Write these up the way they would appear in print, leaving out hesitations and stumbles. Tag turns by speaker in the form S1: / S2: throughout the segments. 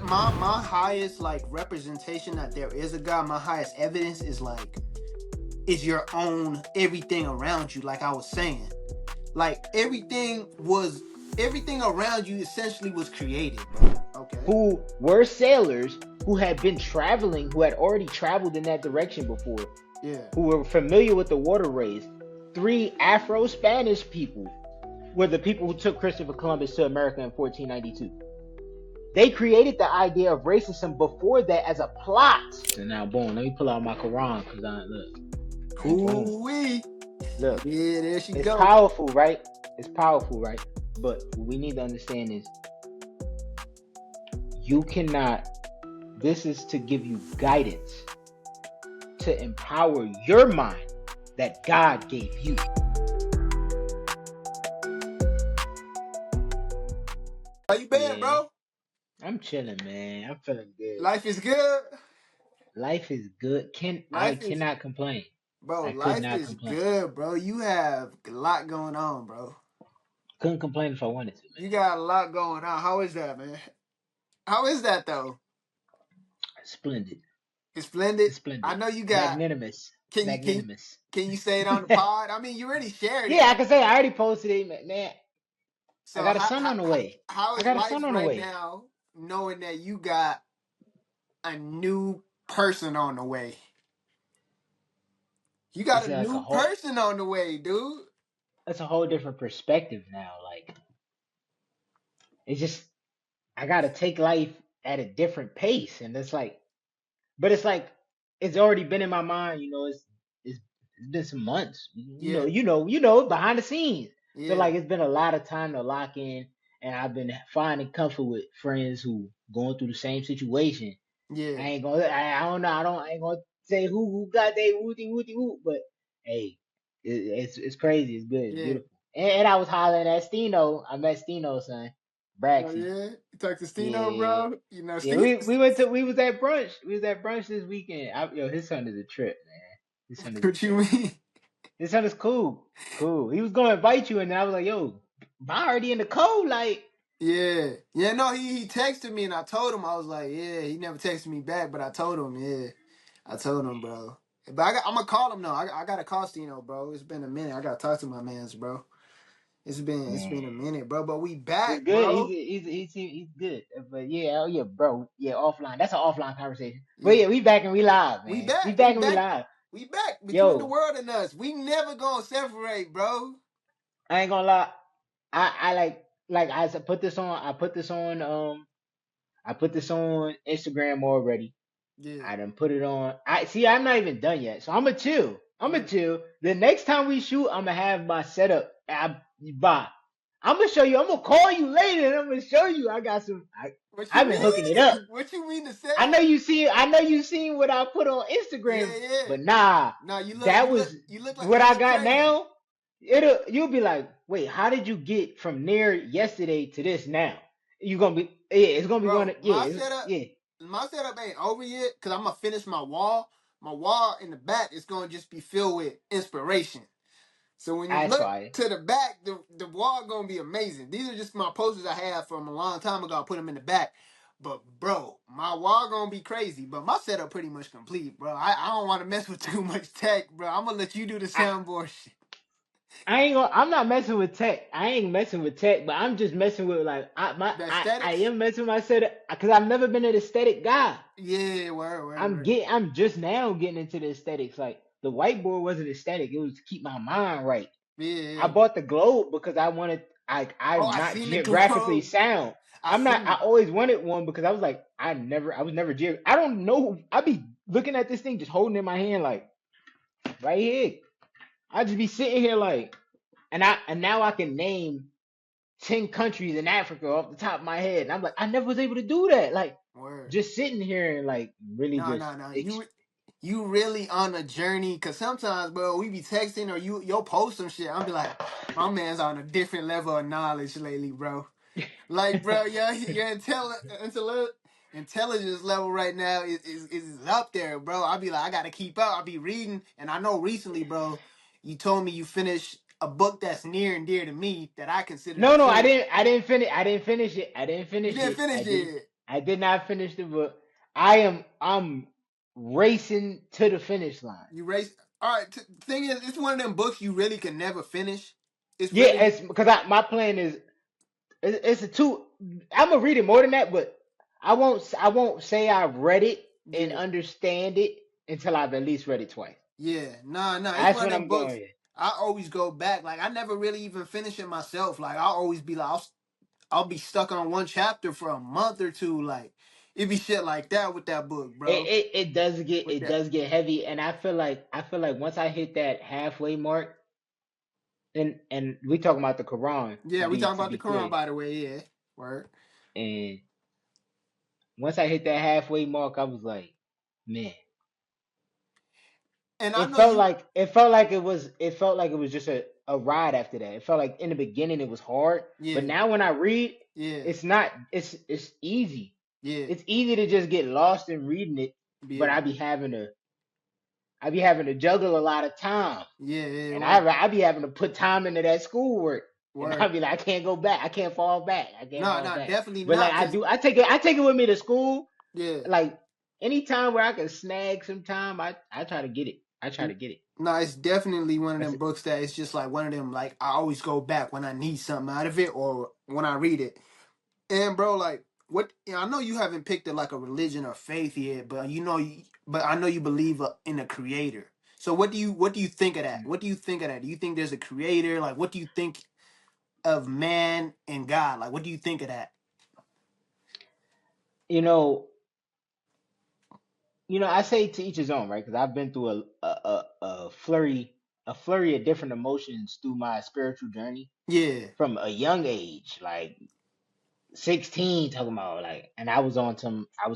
S1: my highest like representation that there is a God. My highest evidence is like is your own everything around you. Like I was saying, like everything around you essentially was created, bro. Okay.
S2: who were sailors who had been traveling, who had already traveled in that direction before,
S1: Yeah.
S2: who were familiar with the waterways. Three Afro-Spanish people were the people who took Christopher Columbus to America in 1492. They created the idea of racism before that as a plot. So now, boom, let me pull out my Quran because I look, boom,
S1: Cool-wee.
S2: look,
S1: Yeah, there she
S2: it's
S1: go.
S2: powerful, right? It's powerful, right? But what we need to understand is you cannot. This is to give you guidance, to empower your mind that God gave you.
S1: How you been,
S2: Yeah,
S1: bro?
S2: I'm chilling, man. I'm feeling good.
S1: Life is good.
S2: Life is good. I
S1: Life is,
S2: cannot complain.
S1: bro.
S2: I could
S1: Life
S2: not
S1: is
S2: complain.
S1: good, bro. You have a lot going on, bro.
S2: Couldn't complain if I wanted to,
S1: You
S2: man.
S1: got a lot going on. How is that, man? How is that though?
S2: Splendid.
S1: It's splendid. I
S2: Splendid.
S1: know you got.
S2: Magnanimous.
S1: Can you can
S2: Magnanimous.
S1: can you say it on the pod? I mean, you already shared
S2: Yeah,
S1: it.
S2: I can say I already posted it, man. I
S1: So
S2: got a son on the way.
S1: how
S2: I
S1: is
S2: got a son
S1: life
S2: on the
S1: right
S2: way.
S1: now, knowing that you got a new person on the way? You got
S2: It's
S1: a
S2: like a
S1: new
S2: whole
S1: person on the way, dude.
S2: it's a whole different perspective now. Like it's just I gotta take life at a different pace. And it's like but it's like it's already been in my mind, it's been some months.
S1: Yeah,
S2: Behind the scenes. So
S1: yeah,
S2: like it's been a lot of time to lock in and I've been finding comfort with friends who going through the same situation.
S1: yeah,
S2: I don't know, I ain't gonna say who got they wooty wooty woo, but hey, it's crazy, it's good, it's
S1: yeah.
S2: beautiful. And I was hollering at Stino. I met Stino, son.
S1: Oh
S2: Braxton.
S1: yeah, you talk to Stino,
S2: Yeah.
S1: bro. You know,
S2: Yeah,
S1: Steve.
S2: we was at brunch. We was at brunch this weekend. His son is a trip, man. His son is a
S1: What you
S2: trip.
S1: mean?
S2: His son is cool. Cool. He was gonna invite you and then I was like, yo, I already in the cold, like
S1: Yeah, yeah. No, he texted me and I told him I was like, yeah. He never texted me back, but I told him, yeah. I told him, bro. But I'm gonna call him though. I gotta call Stino, bro. It's been a minute. I gotta talk to my man's, bro. It's been a
S2: man.
S1: minute, bro. But we
S2: It's
S1: back,
S2: good.
S1: bro.
S2: He's good. But yeah, oh yeah, bro. Yeah, offline. That's an offline conversation. But
S1: Yeah,
S2: yeah, we back and we live,
S1: we
S2: man. We
S1: back. We
S2: back and we
S1: back.
S2: live.
S1: We back between the
S2: Yo,
S1: world and us. We never gonna separate, bro.
S2: I ain't gonna lie. I like put this on. I put this on Instagram already.
S1: Yeah,
S2: I done put it on. I see. I'm not even done yet, so I'ma chill. I'ma
S1: yeah.
S2: chill. The next time we shoot, I'ma have my setup. Bye. I'm gonna show you. I'm gonna call you later, and I'm gonna show you. I got some.
S1: What you
S2: I've been hooking it
S1: mean?
S2: up.
S1: What you mean to say?
S2: I know you see. I know you seen what I put on
S1: Yeah,
S2: Instagram,
S1: yeah.
S2: but nah,
S1: No, you look,
S2: that
S1: you look,
S2: was
S1: you look like
S2: what
S1: you
S2: I
S1: look
S2: got
S1: crazy.
S2: now. You'll be like, wait, how did you get from there yesterday to this now? You gonna be it's gonna be one
S1: Bro,
S2: of yeah.
S1: my setup ain't over yet because I'm gonna finish my wall. My wall in the back is gonna just be filled with inspiration. So when you
S2: That's
S1: look
S2: fire.
S1: to the back, the wall gonna be amazing. These are just my posters I have from a long time ago. I put them in the back. But bro, my wall gonna be crazy. But my setup pretty much complete, bro. I don't want to mess with too much tech, bro. I'm gonna let you do the
S2: I,
S1: soundboard shit.
S2: I'm not messing with tech. I ain't messing with tech, but I'm just messing with like
S1: The
S2: I
S1: aesthetics.
S2: am messing with my setup because I've never been an aesthetic guy.
S1: Yeah, word.
S2: I'm just now getting into the aesthetics. Like the whiteboard wasn't aesthetic. It was to keep my mind right.
S1: Yeah,
S2: I
S1: yeah.
S2: bought the globe because I wanted
S1: Oh,
S2: I'm
S1: I
S2: not
S1: seen the
S2: geographically
S1: globe.
S2: sound.
S1: I
S2: I
S1: seen it.
S2: always wanted one because I was like I was never I don't know. I be looking at this thing just holding it in my hand like right here. I just be sitting here like and now I can name 10 countries in Africa off the top of my head. And I'm like I never was able to do that. Like
S1: Word.
S2: just sitting here and like really
S1: No,
S2: just
S1: no, no. You really on a journey? Cause sometimes, bro, we be texting or you'll post some shit. I'll be like, my man's on a different level of knowledge lately, bro. Like, bro, your intelligence level right now is up there, bro. I'll be like, I gotta keep up. I'll be reading, and I know recently, bro, you told me you finished a book that's near and dear to me that I consider the
S2: no,
S1: king.
S2: I didn't finish it. I didn't
S1: You
S2: finish
S1: didn't
S2: it.
S1: finish
S2: I didn't
S1: it.
S2: I did not finish the book. I'm racing to the finish line.
S1: You race. All right. Thing is, it's one of them books you really can never finish. It's
S2: Yeah,
S1: really
S2: it's because my plan is it's a two. I'm gonna read it more than that, but I won't say I've read it and
S1: yeah.
S2: understand it until I've at least read it twice.
S1: Yeah, nah. It's
S2: That's
S1: one of
S2: when
S1: them
S2: I'm
S1: books.
S2: going.
S1: I always go back. Like I never really even finish it myself. Like I'll always be like, I'll be stuck on one chapter for a month or two. Like it be shit like that with that book,
S2: It,
S1: bro.
S2: it it does get
S1: With
S2: it
S1: that,
S2: does get heavy, and I feel like once I hit that halfway mark, and we talking about the Quran to
S1: yeah. We
S2: be
S1: talking
S2: to
S1: about the
S2: be
S1: Quran,
S2: clear,
S1: by the way. Yeah, word.
S2: and once I hit that halfway mark, I was like, man,
S1: And I
S2: it
S1: know
S2: felt
S1: you.
S2: like it felt like it was just a ride after that. It felt like in the beginning it was hard, but
S1: Yeah,
S2: now when I read,
S1: yeah,
S2: it's not. It's easy.
S1: yeah.
S2: It's easy to just get lost in reading it,
S1: Be
S2: but
S1: able.
S2: I be having to juggle a lot of time.
S1: Yeah, yeah.
S2: And
S1: Word,
S2: I be having to put time into that schoolwork. And I
S1: word.
S2: be like, I can't go back. I can't fall back. I can't
S1: No,
S2: fall
S1: no,
S2: back.
S1: definitely
S2: But like
S1: not.
S2: I
S1: Cause
S2: do, I take it with me to school.
S1: yeah.
S2: Like anytime where I can snag some time, I try to get it. I try to get it.
S1: No, it's definitely one of
S2: That's
S1: them
S2: it.
S1: books that it's just like one of them. Like I always go back when I need something out of it or when I read it. And bro, like what? I know you haven't picked a, like a religion or faith yet, but but I know you believe in a creator. So what do you think of that? What do you think of that? Do you think there's a creator? Like what do you think of man and God? Like what do you think of that?
S2: You know, I say to each his own, right? Because I've been through a flurry of different emotions through my spiritual journey
S1: Yeah,
S2: from a young age, like 16, talking about like, and I was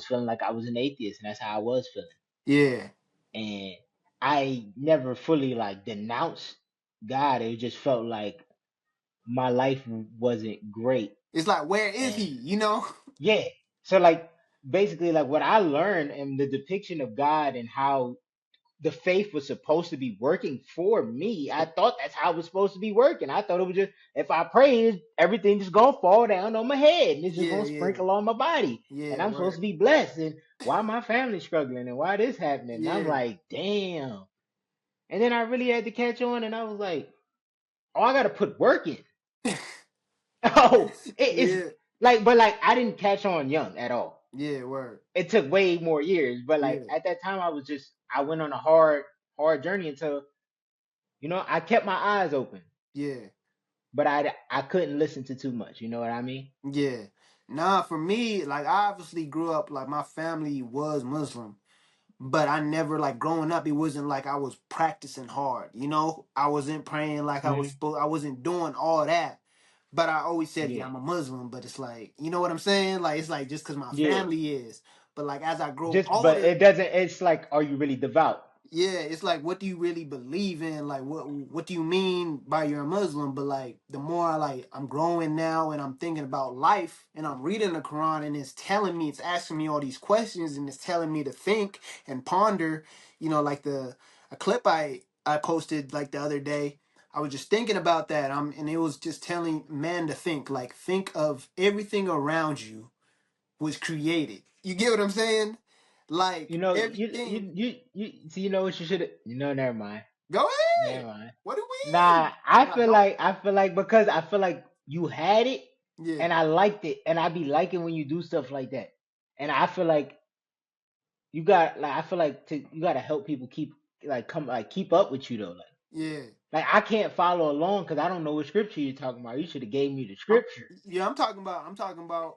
S2: feeling like I was an atheist, and that's how I was feeling.
S1: yeah.
S2: And I never fully like denounced God. It just felt like my life wasn't great.
S1: It's like where is he?
S2: And
S1: You know?
S2: yeah, so like basically like what I learned and the depiction of God and how the faith was supposed to be working for me. I thought that's how it was supposed to be working. I thought it was just if I prayed, everything just gonna fall down on my head and it's just
S1: Yeah,
S2: gonna
S1: yeah,
S2: sprinkle on my body. And
S1: yeah.
S2: I'm supposed to
S1: Word.
S2: be blessed. And why my family struggling and why this happening? And I'm
S1: Yeah,
S2: like, damn. And then I really had to catch on and I was like, oh, I gotta put work in. Oh, it's
S1: yeah,
S2: like, but like I didn't catch on young at all.
S1: yeah. Word.
S2: It took way more years. But like
S1: Yeah,
S2: at that time I went on a hard journey until I kept my eyes open,
S1: yeah.
S2: but I couldn't listen to too much. You know what I mean?
S1: Yeah. Nah, for me, like I obviously grew up like my family was Muslim, but I never like growing up it wasn't like I was practicing hard, you know? I wasn't praying like
S2: Hmm.
S1: I wasn't doing all that. But I always said,
S2: Yeah,
S1: yeah, I'm a Muslim, but it's like, you know what I'm saying? Like it's like just cuz my
S2: yeah.
S1: family is. But like as I grow
S2: But
S1: older,
S2: it doesn't. It's like, are you really devout?
S1: yeah, it's like what do you really believe in? Like what do you mean by you're a Muslim? But like the more I'm growing now and I'm thinking about life and I'm reading the Quran and it's telling me, it's asking me all these questions and it's telling me to think and ponder, like the a clip I posted like the other day. I was just thinking about that. And it was just telling man to think, like think of everything around you was created. You get what I'm saying? Like everything.
S2: See, you know what you should. Never mind.
S1: Go
S2: Never
S1: ahead.
S2: mind.
S1: What do we
S2: Nah,
S1: mean?
S2: I
S1: Nah,
S2: feel
S1: don't.
S2: like because I feel like you had it,
S1: Yeah,
S2: and I liked it, and I be liking when you do stuff like that. And I feel like I feel like you gotta help people keep up with you though.
S1: yeah.
S2: Like I can't follow along because I don't know what scripture you're talking about. You should have gave me the
S1: I'm,
S2: scripture.
S1: yeah, I'm talking about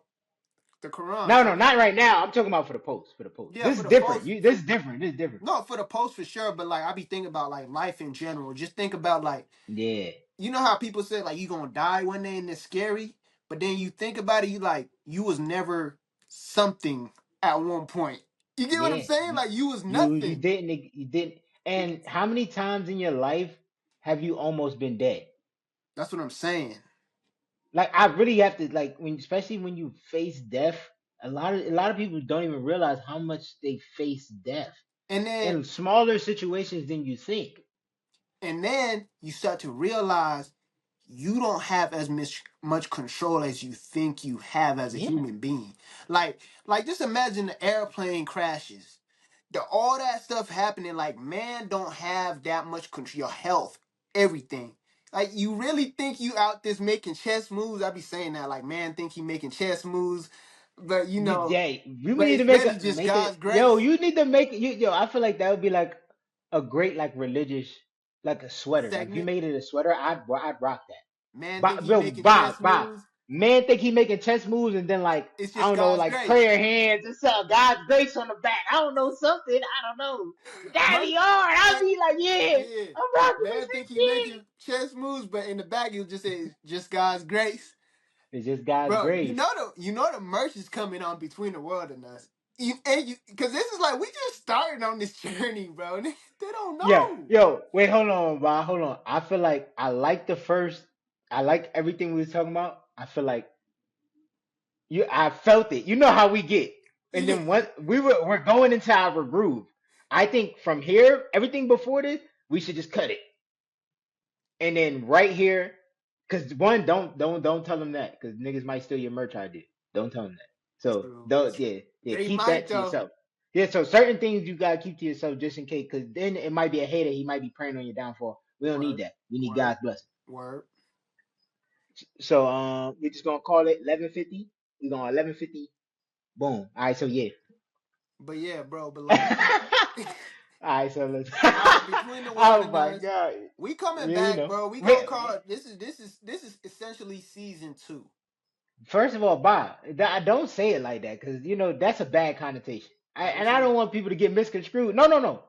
S1: the Quran.
S2: No,
S1: So
S2: no, not right now. I'm talking about for the post. For the post.
S1: yeah,
S2: This
S1: for
S2: is
S1: the
S2: different.
S1: post,
S2: This is different. This is different.
S1: no, for the post for sure. But like, I be thinking about like life in general. Just think about like,
S2: Yeah.
S1: you know how people say like you gonna die one day and it's scary, but then you think about it, you like you was never something at one point. You get what I'm
S2: Yeah.
S1: saying?
S2: You
S1: Like you was
S2: you
S1: nothing.
S2: didn't you didn't. And how many times in your life have you almost been dead?
S1: That's what I'm saying.
S2: Like I really have to like especially when you face death. A lot of people don't even realize how much they face death
S1: And then
S2: in smaller situations than you think.
S1: and then you start to realize you don't have as much control as you think you have as a
S2: Yeah.
S1: human being. Like just imagine the airplane crashes. All that stuff happening, like man don't have that much control. Your health, everything. Like you really think you out this making chess moves? I be saying that like man think he making chess moves, but
S2: You
S1: but
S2: need to
S1: it's really just
S2: make it.
S1: God's
S2: Yo,
S1: grace.
S2: you need to make you. Yo, I feel like that would be like a great like religious, like a sweater. Like if you
S1: Segment.
S2: made it a sweater, I'd rock that.
S1: Man think he
S2: Bro,
S1: making chess
S2: Bob.
S1: moves.
S2: Man think he making chess moves and then like
S1: It's
S2: I
S1: just
S2: don't know,
S1: God's
S2: like
S1: grace.
S2: prayer hands and stuff, God's grace on the back. I don't know something. I don't know. That'd
S1: Merch,
S2: be hard. I'd
S1: man,
S2: be like, yeah,
S1: yeah.
S2: I'm rocking
S1: Man
S2: with
S1: think he
S2: this
S1: making chess moves, but in the back he'll just say just God's grace.
S2: shit. It's just God's
S1: Bro,
S2: grace.
S1: you know the merch is coming on between the world and us. You because this is like we just started on this journey, bro. They don't
S2: Yeah,
S1: know.
S2: yo, wait, hold on, Bob, hold on. I feel like I like everything we was talking about. I feel like I felt it. You know how we get. And
S1: Yeah,
S2: then once we're going into our groove. I think from here, everything before this, we should just cut it. And then right here, because one, don't tell them that, because niggas might steal your merch idea. Don't tell them that. So
S1: true.
S2: don't, yeah,
S1: They
S2: keep
S1: might
S2: that to
S1: though.
S2: yourself. Yeah, so certain things you gotta keep to yourself just in case, because then it might be a hater. He might be praying on your downfall. We don't need
S1: Word,
S2: that. We need
S1: word,
S2: God's blessing.
S1: word.
S2: So we're just gonna call it 11:50. We're gonna 11:50. Boom. All right. So yeah.
S1: But yeah, bro. But
S2: All
S1: like,
S2: right. So let's.
S1: between the world
S2: Oh
S1: and
S2: my
S1: us,
S2: God.
S1: we coming
S2: Yeah, you
S1: back,
S2: know.
S1: bro. We
S2: Wait.
S1: gonna call this is essentially season two.
S2: First of all, Bob, don't say it like that because you know that's a bad connotation.
S1: What
S2: And
S1: you
S2: I don't
S1: mean?
S2: want people to get misconstrued. No.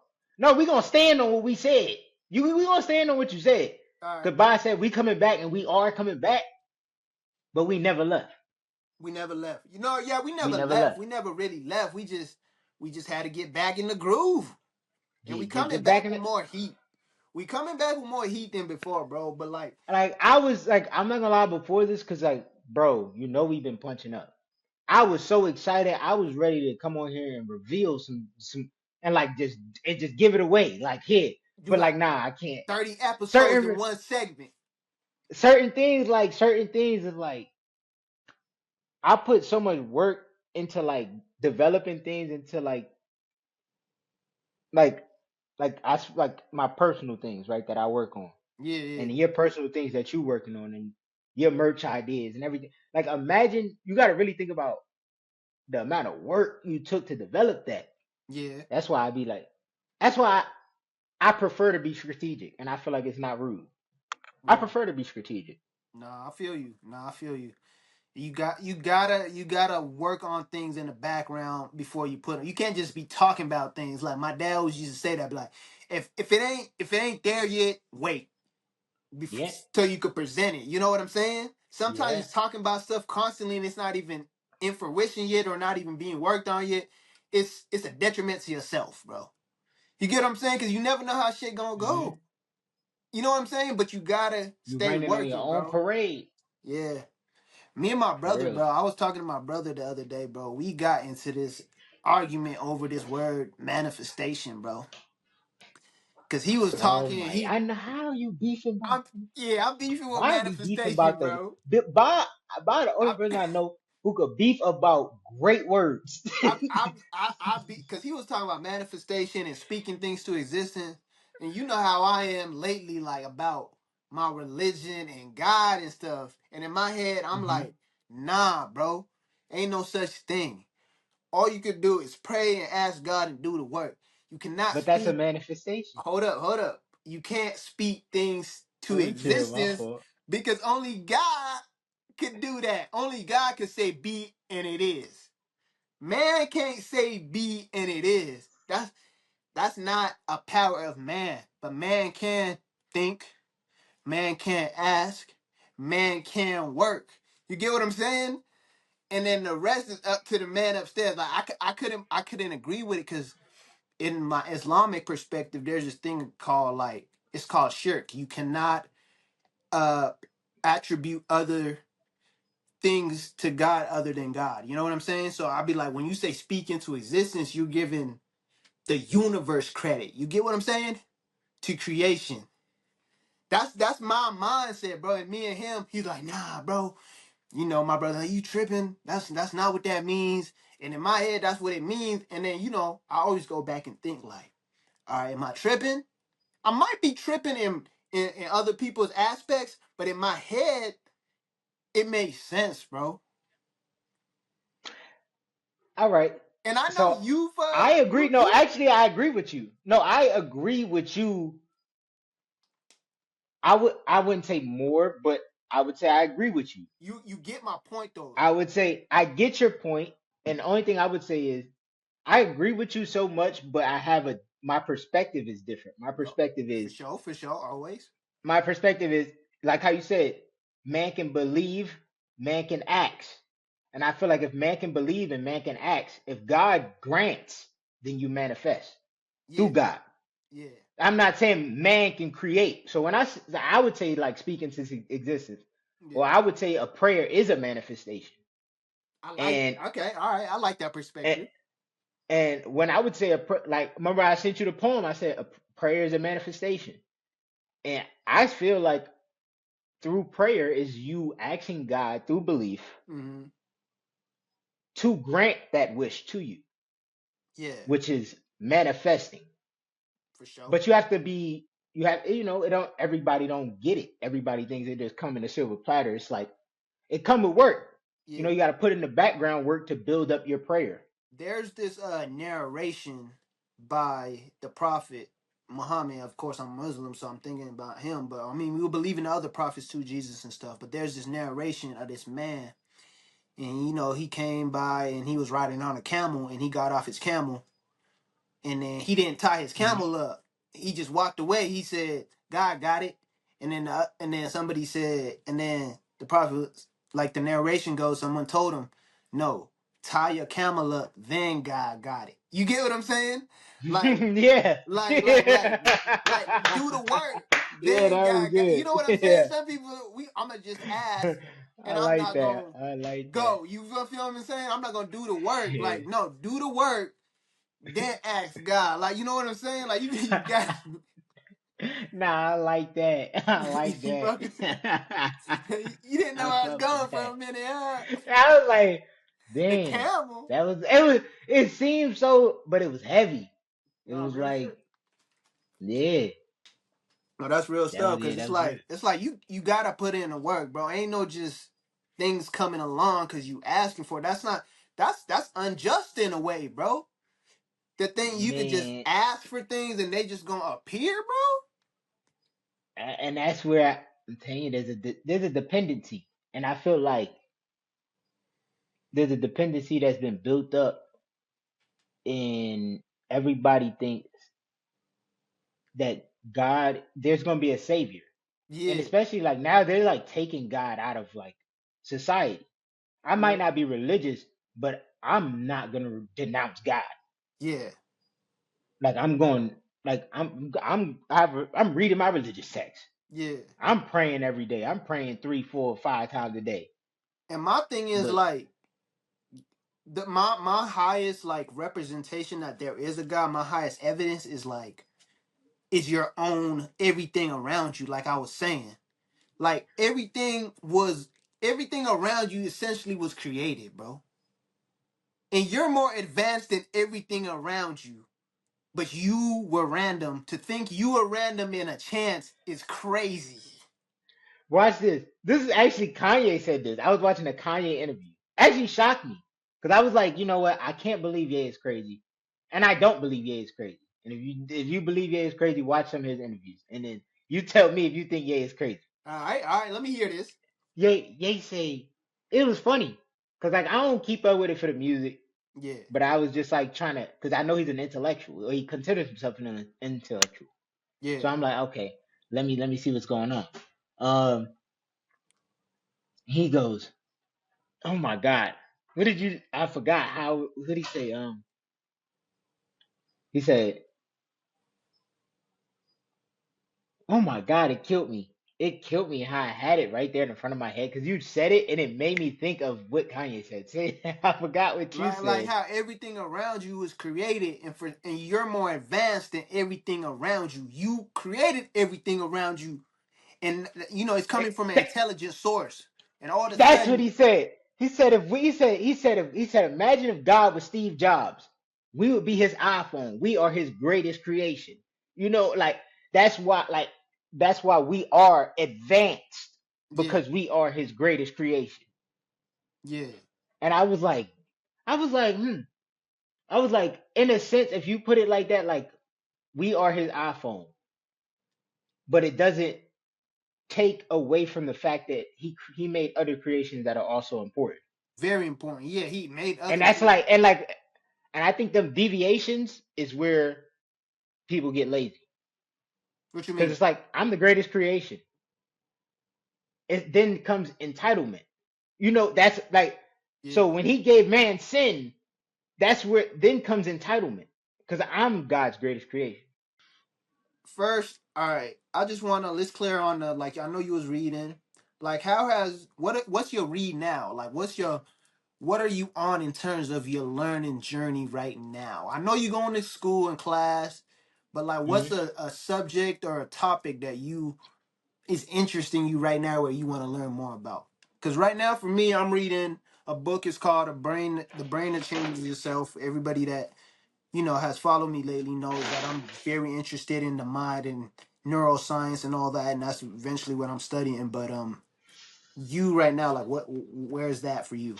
S2: We gonna stand on what we said. We gonna stand on what you said.
S1: All right,
S2: Cause
S1: bet.
S2: Bob said we coming back and we are coming back, but we never left.
S1: We never left. Yeah, we
S2: We
S1: never
S2: never
S1: left.
S2: left.
S1: We never really left. We just had to get back in the groove. And we
S2: Get
S1: coming
S2: back
S1: back
S2: in
S1: with
S2: it.
S1: more heat. We coming back with more heat than before, bro. But like,
S2: Like I was like, I'm not gonna lie before this, cause like, bro, you know we've been punching up. I was so excited. I was ready to come on here and reveal some and like just give it away. Like here.
S1: do
S2: But
S1: like
S2: like nah, I can't.
S1: 30 episodes in
S2: Certain
S1: one segment.
S2: certain things is like I put so much work into like developing things into like like my personal things, right, that I work on.
S1: Yeah, yeah,
S2: And your personal things that you working on and your merch ideas and everything. Like imagine you gotta really think about the amount of work you took to develop that.
S1: yeah,
S2: That's why I be like that's why I prefer to be strategic and I feel like it's not rude. I
S1: yeah.
S2: prefer to be strategic.
S1: Nah, I feel you. Nah, I feel you. You gotta work on things in the background before you put them. You can't just be talking about things. Like my dad always used to say that, be like, if it ain't there yet, wait
S2: Yeah.
S1: till you could present it. You know what I'm saying? Sometimes
S2: Yeah.
S1: it's talking about stuff constantly and it's not even in fruition yet or not even being worked on yet. It's a detriment to yourself, bro. You get what I'm saying? Because you never know how shit gonna
S2: Hmm.
S1: go. You know what I'm saying? But you gotta
S2: You
S1: stay
S2: raining on your
S1: working,
S2: own
S1: bro.
S2: parade.
S1: Yeah. Me and my
S2: For
S1: brother,
S2: real.
S1: bro. I was talking to my brother the other day, bro. We got into this argument over this word manifestation, bro. Cause he was
S2: Oh
S1: talking,
S2: my! I know how you beefing about.
S1: I'm, yeah, I'm beefing with
S2: Why we beefing
S1: manifestation,
S2: about the
S1: bro.
S2: by the only
S1: I,
S2: person I know who could beef about great words.
S1: because he was talking about manifestation and speaking things to existence, and you know how I am lately, like about my religion and God and stuff. And in my head, I'm
S2: Hmm.
S1: like, nah, bro, ain't no such thing. All you could do is pray and ask God and do the work. You cannot
S2: But that's a
S1: speak.
S2: manifestation.
S1: Hold up. You can't speak things to
S2: Chill, my
S1: existence
S2: fault.
S1: because only God can do that. Only God can say be and it is. Man can't say be and it is. That's not a power of man. But man can think, man can ask, man can work. You get what I'm saying? And then the rest is up to the man upstairs. Like I couldn't agree with it because in my Islamic perspective, there's this thing called like it's called shirk. You cannot uh attribute other things to God other than God. You know what I'm saying? So I'll be like, when you say speak into existence, you're giving the universe credit. You get what I'm saying? To creation. That's my mindset, bro. And me and him, he's like, nah, bro. You know, my brother, you tripping? That's not what that means. And in my head, that's what it means. And then, I always go back and think like, all right, am I tripping? I might be tripping in other people's aspects, but in my head, it makes sense, bro.
S2: All right.
S1: And I know
S2: So
S1: you've
S2: I agree.
S1: you
S2: No,
S1: you
S2: actually, I agree with you. No, I agree with you. I wouldn't say more, but I would say I agree with you.
S1: you get my point though.
S2: I would say I get your point, and the only thing I would say is I agree with you so much, but I have a my perspective is different.
S1: Oh, for sure, always.
S2: My perspective is like how you said, man can believe, man can act. And I feel like if man can believe and man can act, if God grants, then you manifest
S1: Yeah,
S2: through God.
S1: yeah,
S2: I'm not saying man can create. So I would say like speaking to existence,
S1: yeah.
S2: or I would say a prayer is a manifestation.
S1: I like
S2: And
S1: that. Okay, all right. I like that
S2: and,
S1: perspective.
S2: and when I would say like remember I sent you the poem, I said a prayer is a manifestation. And I feel like through prayer is you asking God through belief
S1: Hmm.
S2: to grant that wish to you,
S1: Yeah,
S2: which is manifesting.
S1: for sure.
S2: But you have to be, you have, it don't, everybody don't get it. Everybody thinks it just come in a silver platter. It's like, it come with work.
S1: Yeah.
S2: You got to put in the background work to build up your prayer.
S1: There's this narration by the prophet Muhammad. Of course, I'm Muslim, so I'm thinking about him. But I mean, we will believe in the other prophets too, Jesus and stuff. But there's this narration of this man, and he came by and he was riding on a camel, and he got off his camel, and then he didn't tie his
S2: Mhm.
S1: camel up. He just walked away. He said, "God got it," and then somebody said, and then the prophet, like the narration goes, someone told him, "No, tie your camel up, then God got it." You get what I'm saying? Like,
S2: Yeah.
S1: like, like, like, like, do the
S2: Yeah.
S1: work,
S2: Yeah,
S1: then
S2: that was
S1: God got. You
S2: good.
S1: know what I'm saying?
S2: Yeah.
S1: Some people, I'ma just ask,
S2: I
S1: and I'm
S2: like
S1: not
S2: that.
S1: gonna
S2: I like that.
S1: go. You feel what I'm saying? I'm not gonna do the work.
S2: Yeah.
S1: Like, no, do the work then ask God. Like, you know what I'm saying? Like, you got
S2: Nah, I like that. I like
S1: you
S2: that.
S1: fucking you didn't know
S2: I
S1: where I was
S2: fuck
S1: going
S2: with
S1: for
S2: that.
S1: a minute, huh?
S2: I was like,
S1: The
S2: damn.
S1: camel.
S2: It seemed so, but it was heavy. It
S1: No,
S2: was
S1: real
S2: like,
S1: shit.
S2: yeah,
S1: No, that's real stuff. Cause
S2: that
S1: it's
S2: was real.
S1: like you gotta put in the work, bro. Ain't no just things coming along cause you asking for it. That's not that's unjust in a way, bro. The thing you could just
S2: Man,
S1: ask for things and they just gonna appear, bro.
S2: and that's where I'm telling you, there's a dependency, and I feel like there's a dependency that's been built up, and everybody thinks that God, there's gonna be a savior, and
S1: Yeah,
S2: especially like now they're like taking God out of like society. I might
S1: yeah,
S2: not be religious, but I'm not gonna denounce God.
S1: yeah,
S2: Like I'm going, like I'm reading my religious text.
S1: yeah.
S2: I'm praying every day. I'm praying 3, 4, 5 times a day.
S1: And my thing is
S2: But
S1: like my highest like representation that there is a God, my highest evidence is like is your own everything around you, like I was saying. Like everything around you essentially was created, bro. And you're more advanced than everything around you. But you were random. To think you were random in a chance is crazy.
S2: watch this. This is actually Kanye said this. I was watching a Kanye interview. Actually shocked me because I was like, you know what? I can't believe Ye is crazy, and I don't believe Ye is crazy. And if you believe Ye is crazy, watch some of his interviews, and then you tell me if you think Ye is crazy.
S1: All right, let me hear this.
S2: Ye say it was funny because like I don't keep up with it for the music,
S1: Yeah,
S2: but I was just like trying to because I know he's an intellectual or he considers himself an intellectual.
S1: yeah.
S2: So I'm like, okay, let me see what's going on. Um, he goes, oh my god, what did you? I forgot how. What did he say? He said, oh my god, it killed me. It killed me how I had it right there in front of my head because you said it and it made me think of what Kanye said. See, I forgot what you
S1: Like
S2: said.
S1: how everything around you was created and you're more advanced than everything around you. You created everything around you and it's coming from an
S2: That-
S1: intelligent source. And all of a
S2: that's what
S1: sudden,
S2: he said. He said if we he said imagine if God was Steve Jobs, we would be his iPhone. We are his greatest creation. Like that's why like that's why we are advanced
S1: yeah,
S2: because we are his greatest creation.
S1: yeah,
S2: And I was like, hmm. I was like, in a sense, if you put it like that, like we are his iPhone, but it doesn't take away from the fact that he made other creations that are also important.
S1: very important. Yeah, he made
S2: And
S1: other.
S2: that's and I think them deviations is where people get lazy
S1: What you
S2: because
S1: mean?
S2: it's like I'm the greatest creation. It then comes entitlement. That's like
S1: Yeah.
S2: so when he gave man sin, that's where then comes entitlement because I'm God's greatest creation.
S1: First, all right. I just wanna let's clear on the like. I know you was reading. Like, how has what's your read now? Like, what are you on in terms of your learning journey right now? I know you're going to school and class, but like, what's
S2: Mhm.
S1: a subject or a topic that you is interesting you right now where you want to learn more about? Because right now, for me, I'm reading a book. It's called The Brain That Changes Yourself. Everybody that has followed me lately knows that I'm very interested in the mind and neuroscience and all that, and that's eventually what I'm studying. But you right now, like, where's that for you?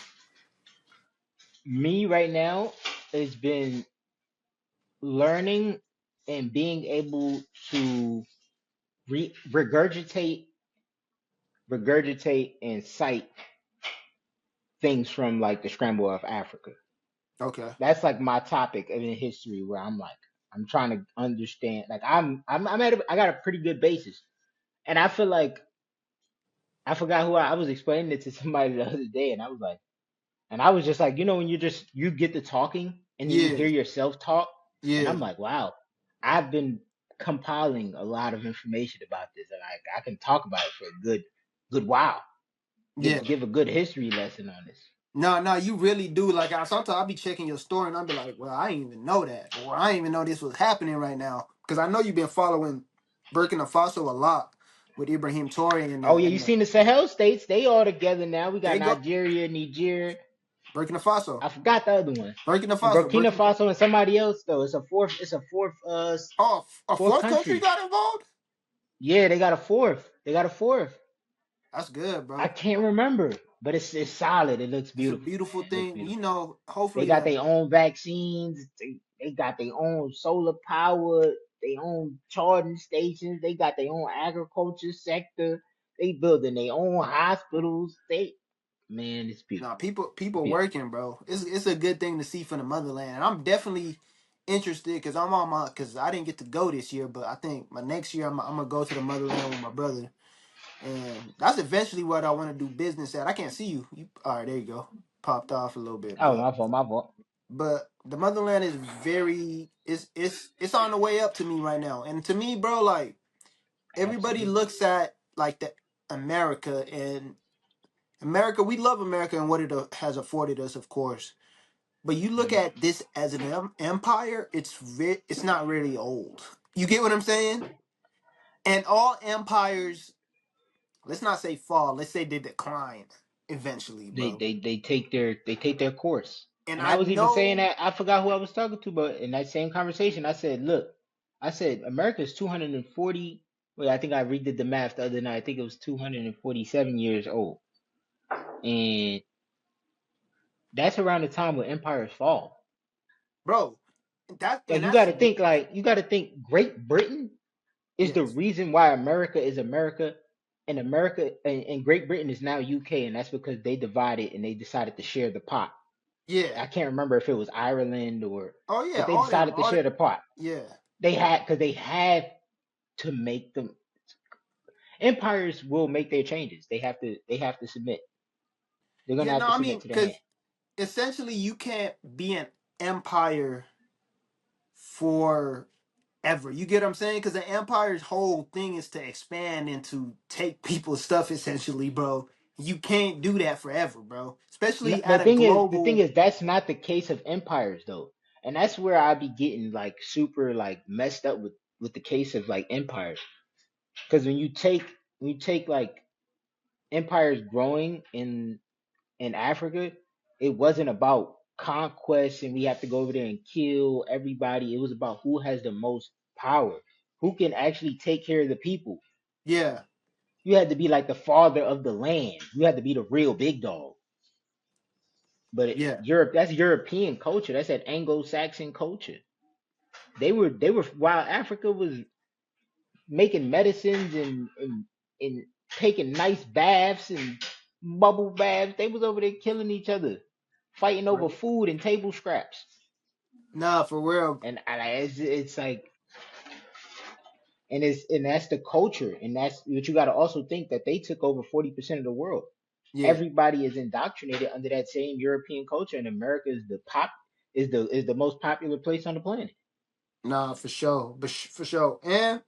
S2: Me right now has been learning and being able to regurgitate and cite things from like the scramble of Africa.
S1: Okay.
S2: That's like my topic in history where I'm trying to understand. Like I got a pretty good basis, and I feel like I forgot who I was explaining it to somebody the other day, and I was like, and I was just like, when you get to talking and then you
S1: Yeah.
S2: hear yourself talk, and
S1: Yeah.
S2: I'm like, wow, I've been compiling a lot of information about this, and I can talk about it for a good while.
S1: Yeah.
S2: Give a good history lesson on this.
S1: No, no, you really do. Like, sometimes I'll be checking your story and I'll be like, well, I didn't even know that, or I didn't even know this was happening right now, because I know you've been following Burkina Faso a lot with Ibrahim Toure and
S2: Oh yeah, you seen the Sahel states? They all together now. We got
S1: they go
S2: Nigeria, Niger.
S1: Burkina Faso,
S2: I forgot the other one.
S1: Burkina
S2: And
S1: Faso,
S2: Burkina
S1: Burkina Faso.
S2: Faso and somebody else though. It's a fourth
S1: Oh, a
S2: fourth
S1: fourth country
S2: country.
S1: got involved.
S2: Yeah, they got a fourth. They got a fourth.
S1: That's good,
S2: I
S1: bro.
S2: can't remember, but it's solid. It looks
S1: It's a
S2: beautiful,
S1: beautiful
S2: man. It looks
S1: thing.
S2: beautiful. They
S1: Hopefully
S2: got
S1: that.
S2: their own vaccines. They got their own solar power. Their own charging stations. They got their own agriculture sector. They building their own hospitals. Man, it's
S1: No,
S2: beautiful. It's
S1: people
S2: beautiful.
S1: working, bro. It's a good thing to see from the motherland. And I'm definitely interested because I'm on my because I didn't get to go this year, but I think my next year I'm gonna go to the motherland with my brother, and that's eventually what I want to do business at. I can't see you. You all right? There you go. Popped off a little bit,
S2: Oh,
S1: but
S2: my fault. My fault.
S1: the motherland is it's on the way up to me right now, and to me, bro, like everybody
S2: Absolutely.
S1: looks at like the America and America. We love America and what it has afforded us, of course. But you look
S2: Mhm.
S1: at this as an empire, it's not really old. You get what I'm saying? And all empires, let's not say fall, let's say they decline eventually, bro.
S2: They take their course.
S1: And
S2: And
S1: I
S2: I was even saying
S1: know,
S2: that I forgot who I was talking to, but in that same conversation, I said, look, I said America is 240. Well, I think I redid the math the other night. I think it was 247 years old, and that's around the time when empires fall.
S1: bro, and
S2: Like
S1: that's
S2: you got to think Great Britain is the
S1: yes.
S2: reason why America is America, and and Great Britain is now UK, and that's because they divided and they decided to share the pot.
S1: Yeah.
S2: I can't remember if it was Ireland
S1: Oh yeah,
S2: but they
S1: all them,
S2: decided to share the pot.
S1: yeah.
S2: They had to make them. Empires will make their changes. They have to submit. They're gonna
S1: Yeah,
S2: have
S1: no,
S2: to
S1: I mean,
S2: submit to the hand.
S1: because essentially you can't be an empire for ever. You get what I'm saying? Because the empire's whole thing is to expand and to take people's stuff, essentially, bro. You can't do that forever, bro. Especially at a
S2: The thing
S1: global.
S2: is, that's not the case of empires though, and that's where I be getting like super like messed up with the case of like empires. Because when you take when you take like empires growing in Africa, it wasn't about conquest and we have to go over there and kill everybody. It was about who has the most power, who can actually take care of the people.
S1: Yeah,
S2: You had to be like the father of the land. You had to be the real big dog. But
S1: yeah.
S2: Europe, that's European culture. That's that Anglo-Saxon culture. They were while Africa was making medicines and taking nice baths and bubble baths. They was over there killing each other, fighting over
S1: Right.
S2: food and table scraps.
S1: Nah, for real.
S2: It's like and that's the culture, and that's what you got to also think that they took over 40% of the world.
S1: Yeah.
S2: Everybody is indoctrinated under that same European culture, and America is the most popular place on the planet.
S1: Nah, for sure. But for sure. And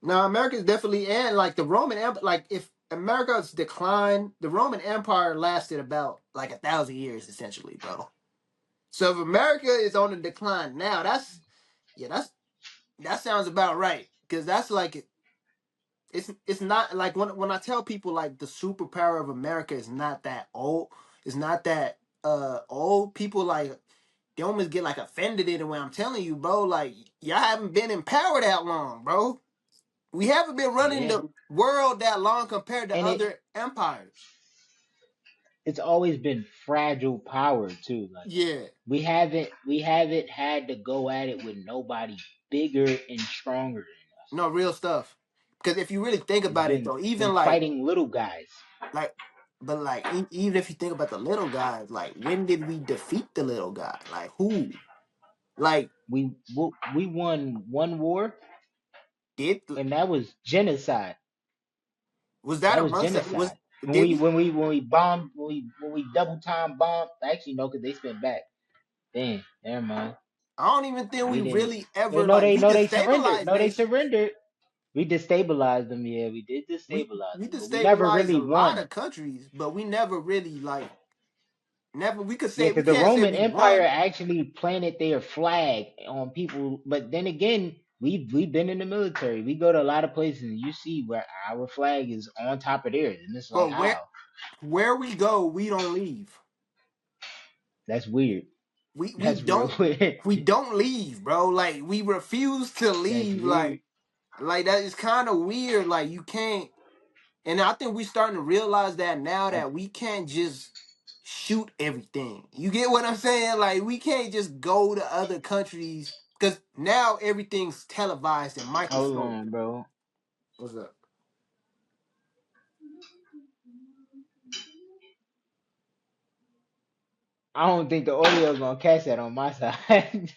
S1: now America's definitely, and like the Roman Empire, like if America's decline, the Roman Empire lasted about like 1,000 years essentially, bro. So if America is on the decline now, yeah, that sounds about right. Cause that's like it's not like when I tell people like the superpower of America is not that old, it's not that old. People like they almost get like offended in it when I'm telling you, bro. Like y'all haven't been in power that long, bro. We haven't been running
S2: Yeah,
S1: the world that long compared to
S2: and
S1: other empires.
S2: it's always been fragile power too. Like
S1: Yeah,
S2: we haven't had to go at it with nobody bigger and stronger than us.
S1: no real stuff. Because if you really think
S2: It's
S1: about it,
S2: been
S1: though,
S2: been
S1: even
S2: fighting little guys.
S1: like, but like, even if you think about the little guys, like, when did we defeat the little guy? Like, who? Like,
S2: We won one war,
S1: did
S2: and that was genocide.
S1: was that
S2: That
S1: a
S2: was
S1: month? Was
S2: genocide. When
S1: did
S2: we
S1: we?
S2: when we when we bombed when we double time bombed. Actually, no, because they spent back. Damn, never mind.
S1: I don't even think we
S2: We didn't.
S1: really ever like
S2: They
S1: we
S2: no they surrendered.
S1: destabilized
S2: No, they
S1: nations.
S2: surrendered. We destabilized them. Yeah, we did destabilize
S1: We
S2: them, but we never
S1: destabilized a
S2: really
S1: lot
S2: won.
S1: of countries, but we never really like never. We could
S2: Yeah,
S1: say we
S2: because the
S1: can't say
S2: Roman
S1: we
S2: Empire
S1: won.
S2: actually planted their flag on people. But then again, we've been in the military. We go to a lot of places, and you see where our flag is on top of theirs, and it's like
S1: But
S2: how
S1: where we go, we don't leave.
S2: that's weird.
S1: We
S2: That's real
S1: don't
S2: weird.
S1: leave, bro. Like we refuse to
S2: That's
S1: leave.
S2: weird.
S1: Like that is kind of weird. Like you can't. And I think we starting to realize that now
S2: I,
S1: that we can't just shoot everything. You get what I'm saying? Like we can't just go to other countries because now everything's televised and
S2: hold
S1: microscoped.
S2: on, bro.
S1: What's up?
S2: I don't think the audio's gonna catch that on my side.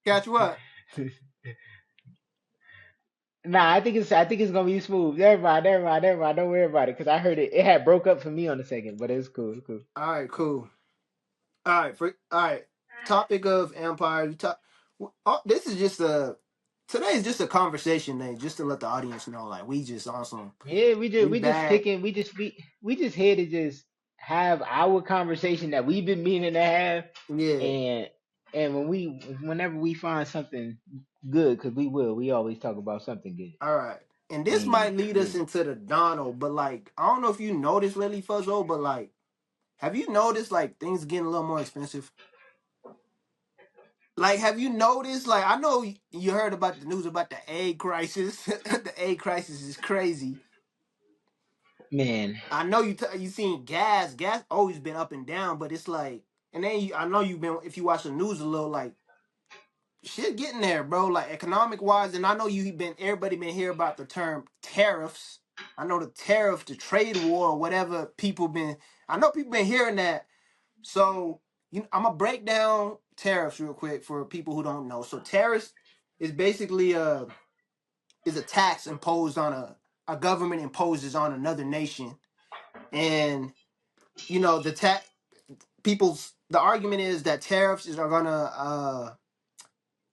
S1: Catch what?
S2: Nah, I think it's gonna be smooth. Never mind. Don't worry about it, cause I heard it. It had broke up for me on the second, but it's cool. It's cool.
S1: All right, cool. All right. Topic of empire. You talk. Oh, this is just a. Today is just a conversation thing, just to let the audience know, like we just awesome.
S2: Yeah, we just
S1: We
S2: we just
S1: back.
S2: kicking. We just here to just have our conversation that we've been meaning to have,
S1: Yeah.
S2: and whenever we find something good, cause we always talk about something good.
S1: All right. And this
S2: And
S1: might lead us
S2: yeah,
S1: into the Donald, but like I don't know if you noticed lately, Fuzzo, but like have you noticed like things getting a little more expensive? Like have you noticed? Like I know you heard about the news about the egg crisis. The egg crisis is crazy.
S2: man,
S1: I know you seen gas. Gas always been up and down, but it's like, and then I know you've been if you watch the news a little, like shit getting there, bro. Like economic wise, and I know everybody been hear about the term tariffs. I know the tariff, the trade war, or whatever people been. I know people been hearing that. So I'm gonna break down tariffs real quick for people who don't know. So tariffs is basically is a tax imposed on a government imposes on another nation, and the the argument is that are gonna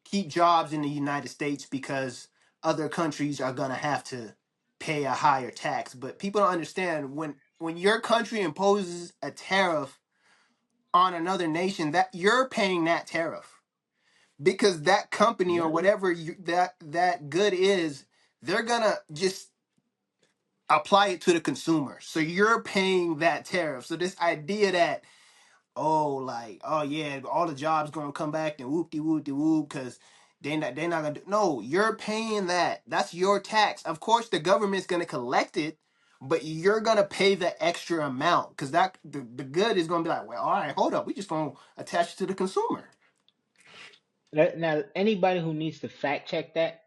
S1: keep jobs in the United States because other countries are gonna have to pay a higher tax. But people don't understand when your country imposes a tariff on another nation that you're paying that tariff because that company or
S2: yeah,
S1: whatever that good is, they're gonna just apply it to the consumer. So you're paying that tariff. So this idea that, oh, like, oh yeah, all the jobs gonna come back and whoop de whoop de whoop because they're not gonna do, no, you're paying that. That's your tax. Of course the government's gonna collect it, but you're gonna pay the extra amount because that the good is gonna be like, well, all right, hold up, we just gonna attach it to the consumer.
S2: Now, anybody who needs to fact check that,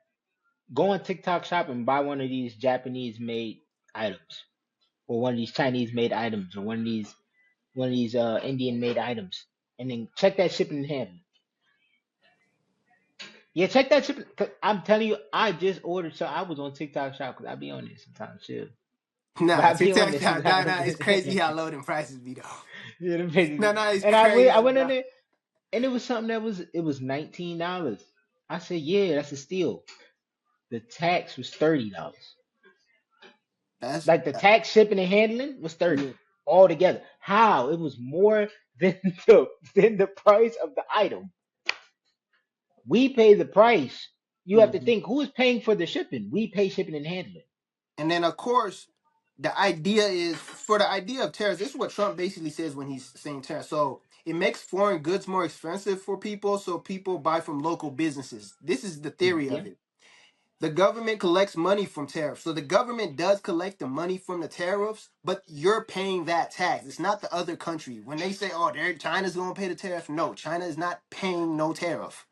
S2: go on TikTok shop and buy one of these Japanese made items, or one of these Chinese made items, or one of these Indian made items, and then check that shipping and handling. Yeah, check that shipping. 'Cause I'm telling you, I just ordered. So I was on TikTok shop because I be on there sometimes too. But
S1: Nah,
S2: I be on
S1: TikTok
S2: there
S1: shop, nah,
S2: sometimes.
S1: nah, it's crazy how low them prices be though.
S2: Yeah,
S1: No, no, it's
S2: and I
S1: crazy,
S2: went in
S1: bro.
S2: there, and it was something that was $19. I said, yeah, that's a steal. The tax was $30.
S1: That's
S2: Like the tax, shipping, and handling was 30
S1: yeah.
S2: altogether. How? It was more than the price of the item. We pay the price. You have to
S1: Mhm.
S2: think who is paying for the shipping. We pay shipping and handling.
S1: And then of course, the idea is for the idea of tariffs. This is what Trump basically says when he's saying tariffs. So it makes foreign goods more expensive for people, so people buy from local businesses. This is the theory
S2: Yeah,
S1: of it. The government collects money from tariffs. So the government does collect the money from the tariffs, but you're paying that tax. It's not the other country. When they say, oh, China's going to pay the tariff, no, China is not paying no tariff.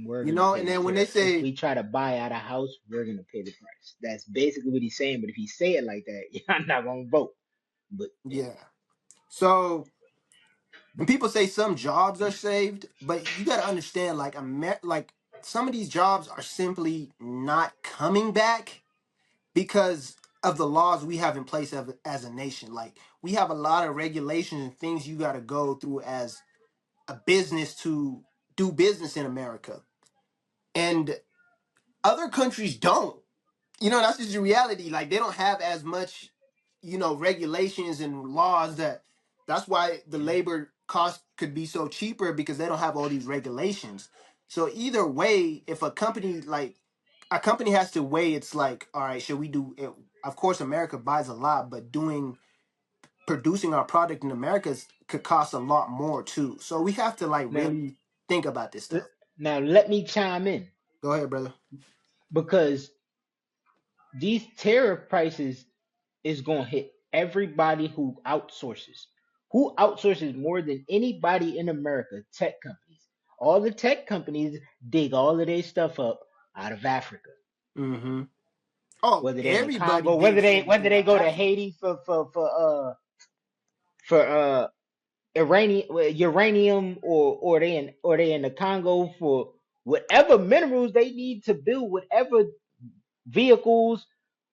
S2: we're
S1: You
S2: gonna
S1: know,
S2: pay
S1: and
S2: the
S1: then when they
S2: tariff. If
S1: say,
S2: we try to buy out a house, we're gonna pay the price. That's basically what he's saying. But if he say it like that, you're not gonna vote. But
S1: yeah. So, and people say some jobs are saved, but you got to understand, like, like some of these jobs are simply not coming back because of the laws we have in place as a nation. Like, we have a lot of regulations and things you got to go through as a business to do business in America. And other countries don't. That's just the reality. Like they don't have as much, regulations and laws that's why the labor cost could be so cheaper because they don't have all these regulations. So either way, if a company has to weigh, it's like, all right, should we do it? Of course, America buys a lot, but producing our product in America could cost a lot more too. So we have to like
S2: now,
S1: really think about this stuff.
S2: now let me chime in
S1: Go ahead, brother.
S2: because these tariff prices is gonna hit everybody who outsources. Who outsources more than anybody in America? Tech companies. All the tech companies dig all of their stuff up out of Africa.
S1: Mm-hmm. Oh,
S2: Whether they in
S1: everybody
S2: Congo, whether
S1: digs
S2: they whether
S1: everything
S2: they
S1: out
S2: go to
S1: Africa.
S2: Haiti for uranium, or they in the Congo for whatever minerals they need to build whatever vehicles,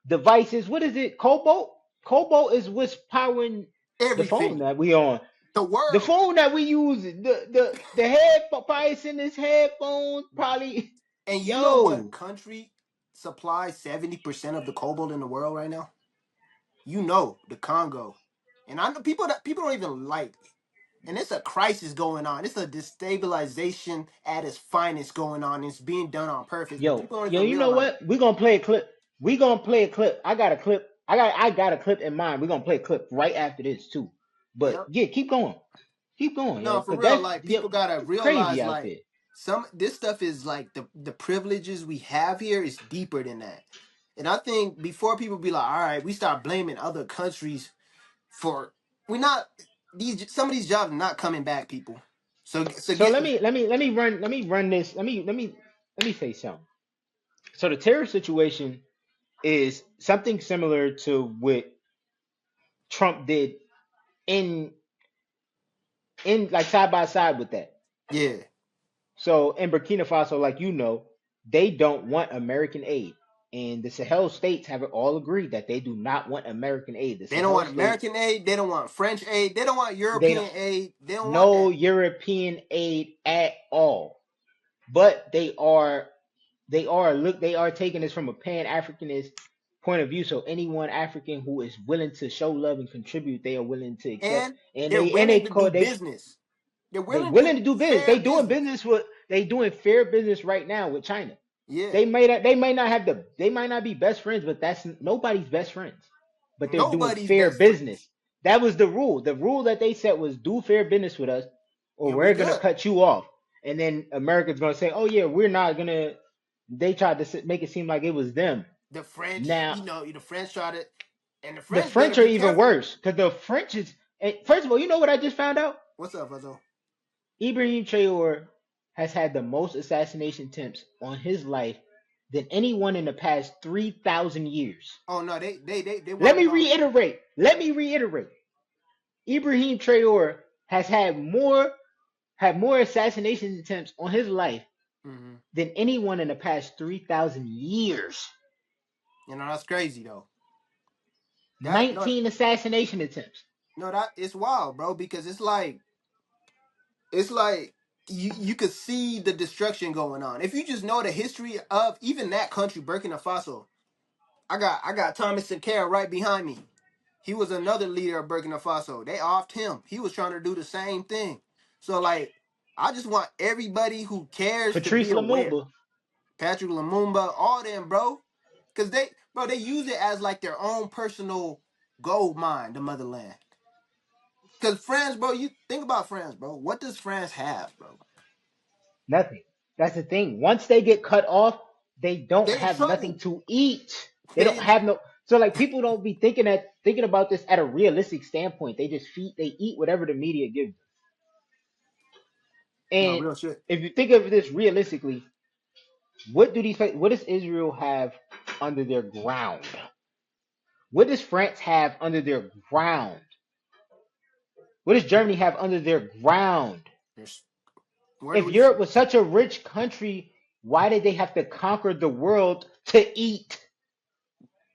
S2: devices. What is it? Cobalt. Cobalt is what's powering the phone
S1: Everything.
S2: that we on.
S1: The
S2: The
S1: world.
S2: phone that we use. The head price in this headphones probably.
S1: And you know what
S2: Yo,
S1: country supplies 70% of the cobalt in the world right now? The Congo. And I know people don't even like. And it's a crisis going on. It's a destabilization at its finest going on. It's being done on purpose, but
S2: yo,
S1: people don't
S2: yo.
S1: even
S2: You know
S1: realize.
S2: what? We gonna play a clip. We gonna play a clip. I got a clip. I got a clip in mind. We gonna play a clip right after this too. But
S1: Yep.
S2: yeah, keep going. Keep going,
S1: No,
S2: yo.
S1: for
S2: Cause
S1: real,
S2: that's
S1: like
S2: yo,
S1: people gotta
S2: it's crazy
S1: realize
S2: out
S1: like
S2: there.
S1: this stuff is like the privileges we have here is deeper than that. And I think before people be like, all right, we start blaming other countries for we not these some of these jobs are not coming back, people. So
S2: So
S1: get
S2: let me run this. Let me say something. So the terror situation is something similar to what Trump did in like side by side with that.
S1: yeah.
S2: So in Burkina Faso, like they don't want American aid. And the Sahel states have all agreed that they do not want American aid. The
S1: They don't
S2: Sahel
S1: want
S2: states,
S1: American aid, they don't want French aid, they don't want
S2: they don't
S1: European aid, they don't want
S2: no
S1: that.
S2: European aid at all. But they are taking this from a pan-Africanist point of view. So anyone African who is willing to show love and contribute, they are willing to accept.
S1: And
S2: And
S1: they're
S2: they
S1: willing to
S2: call
S1: do
S2: they
S1: business. They're
S2: they
S1: willing to
S2: willing
S1: do
S2: to do business.
S1: fair
S2: They doing
S1: business.
S2: business with they doing fair business right now with China.
S1: Yeah.
S2: They might not be best friends, but that's nobody's best friends. But they're doing
S1: Nobody's
S2: fair
S1: best friends.
S2: business. That was the rule. The rule that they set was do fair business with us, or
S1: And we
S2: we're gonna
S1: good.
S2: cut you off. And then America's gonna say, "Oh yeah, we're not gonna." They tried to make it seem like it was them.
S1: The French,
S2: Now
S1: the French try to, and the
S2: the
S1: French better
S2: French are
S1: be
S2: even
S1: careful.
S2: worse because the French is. First of all, you know what I just found out?
S1: What's up, Fuzzo?
S2: Ibrahim Traore has had the most assassination attempts on his life than anyone in the past 3,000 years.
S1: Oh no, they
S2: Let
S1: want
S2: me
S1: it all.
S2: reiterate. Let me reiterate. Ibrahim Traore has had more assassination attempts on his life
S1: Hmm.
S2: than anyone in the past 3,000 years.
S1: That's crazy though. That no,
S2: 19 assassination attempts.
S1: no, that it's wild, bro. Because it's like you could see the destruction going on. If you just know the history of even that country, Burkina Faso. I got Thomas Sankara right behind me. He was another leader of Burkina Faso. They offed him. He was trying to do the same thing. So like, I just want everybody who cares to be
S2: Patrice
S1: aware.
S2: Lumumba.
S1: Patrick Lumumba, all them, bro. Cause they use it as like their own personal gold mine, the motherland. Cause France, bro, you think about France, bro. What does France have, bro?
S2: Nothing. That's the thing. Once they get cut off, they don't
S1: They in
S2: have nothing
S1: trouble.
S2: to eat. They
S1: They
S2: don't
S1: in,
S2: have no. So like people don't be thinking about this at a realistic standpoint. They eat whatever the media gives them.
S1: no
S2: And
S1: real shit.
S2: if you think of this realistically, what does Israel have under their ground? What does France have under their ground? What does Germany have under their ground?
S1: There's, where do
S2: If
S1: we,
S2: Europe was such a rich country, why did they have to conquer the world to eat?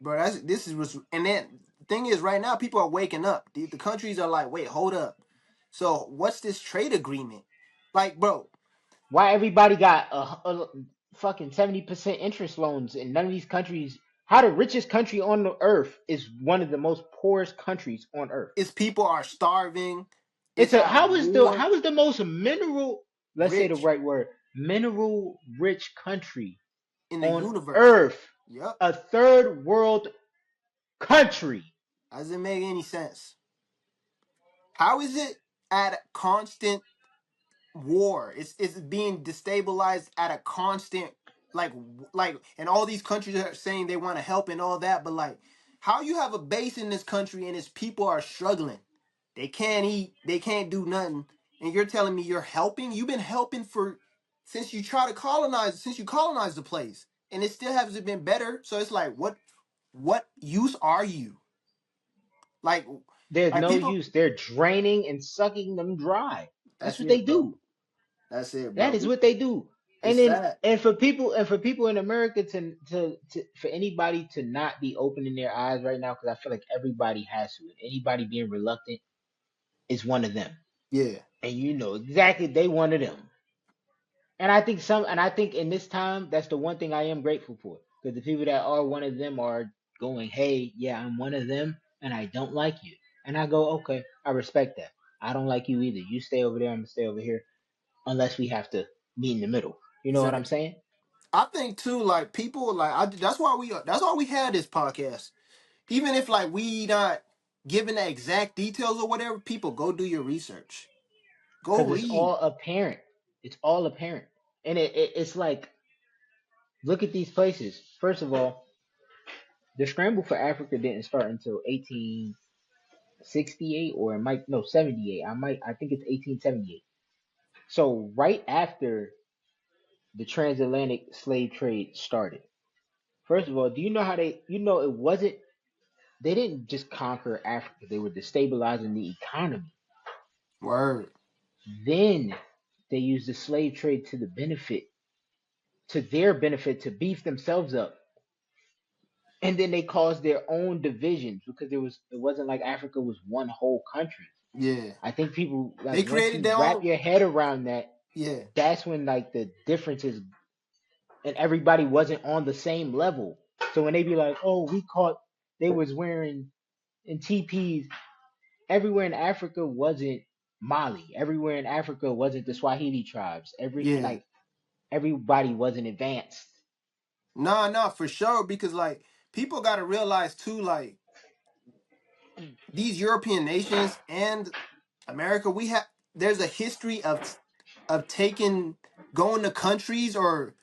S1: bro? This is what's, and then the thing is, right now people are waking up. The countries are like, wait, hold up. So what's this trade agreement? Like, bro,
S2: Why everybody got a fucking 70% interest loans in none of these countries? How the richest country on the earth is one of the most poorest countries on earth.
S1: it's people are starving.
S2: It's
S1: It's
S2: a
S1: at war,
S2: how is the most mineral, let's say the
S1: rich
S2: right word, mineral rich country
S1: in the
S2: on
S1: universe.
S2: earth
S1: Yep.
S2: a third world country?
S1: Doesn't make any sense. How is it at constant war? It's being destabilized at a constant and all these countries are saying they want to help and all that, but like how you have a base in this country and its people are struggling. They can't eat, they can't do nothing, and you're telling me you're helping? You've been helping for since you colonized the place, and it still hasn't been better. So it's like what use are you? Like
S2: There's
S1: like
S2: no
S1: people
S2: use. They're draining and sucking them dry. That's
S1: that's
S2: what they
S1: it, bro.
S2: do.
S1: That's it,
S2: That
S1: bro.
S2: is what they do. And
S1: It's
S2: then
S1: sad.
S2: and for people in America to for anybody to not be opening their eyes right now, because I feel like everybody has to. And anybody being reluctant is one of them.
S1: Yeah.
S2: And you know exactly they one of them. And I think in this time that's the one thing I am grateful for. Because the people that are one of them are going, hey, yeah, I'm one of them and I don't like you. And I go, okay, I respect that. I don't like you either. You stay over there, I'm gonna stay over here, unless we have to meet in the middle. You know what I'm
S1: Exactly.
S2: saying?
S1: I think too, like people, that's why we had this podcast. Even if like we not giving the exact details or whatever, people go do your research. Go
S2: Because it's
S1: read.
S2: all apparent. It's all apparent. And it's like, look at these places. First of all, the scramble for Africa didn't start until 1868, or it might, no, 78. I think it's 1878. So right after the transatlantic slave trade started. First of all, do you know how it wasn't, they didn't just conquer Africa, they were destabilizing the economy.
S1: Word.
S2: Then they used the slave trade to their benefit, to beef themselves up. And then they caused their own divisions because it wasn't like Africa was one whole country.
S1: Yeah.
S2: I think people, like,
S1: They
S2: once
S1: created
S2: you
S1: their
S2: wrap
S1: own.
S2: your head around that,
S1: Yeah.
S2: that's when like the differences, and everybody wasn't on the same level. So when they be like, oh, they was wearing in TPs, everywhere in Africa wasn't Mali. Everywhere in Africa wasn't the Swahili tribes.
S1: Yeah.
S2: Everybody wasn't advanced.
S1: Nah, nah, for sure. Because like people got to realize too, like these European nations and America, we have there's a history of taking going to countries or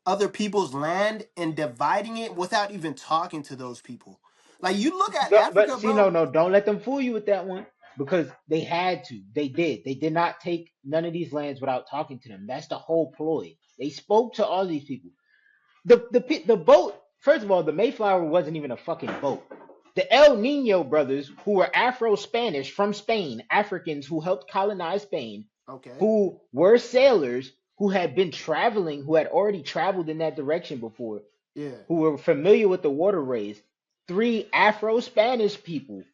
S1: other people's land and dividing it without even talking to those people. Like you look at
S2: But
S1: Africa,
S2: see, no,
S1: bro.
S2: no, don't let them fool you with that one because they had to. They did. They did not take none of these lands without talking to them. That's the whole ploy. They spoke to all these people. The boat. First of all, the Mayflower wasn't even a fucking boat. The El Nino brothers, who were Afro Spanish from Spain, Africans who helped colonize Spain,
S1: Okay,
S2: who were sailors, who had been traveling, who had already traveled in that direction before,
S1: yeah,
S2: who were familiar with the waterways. Three Afro Spanish people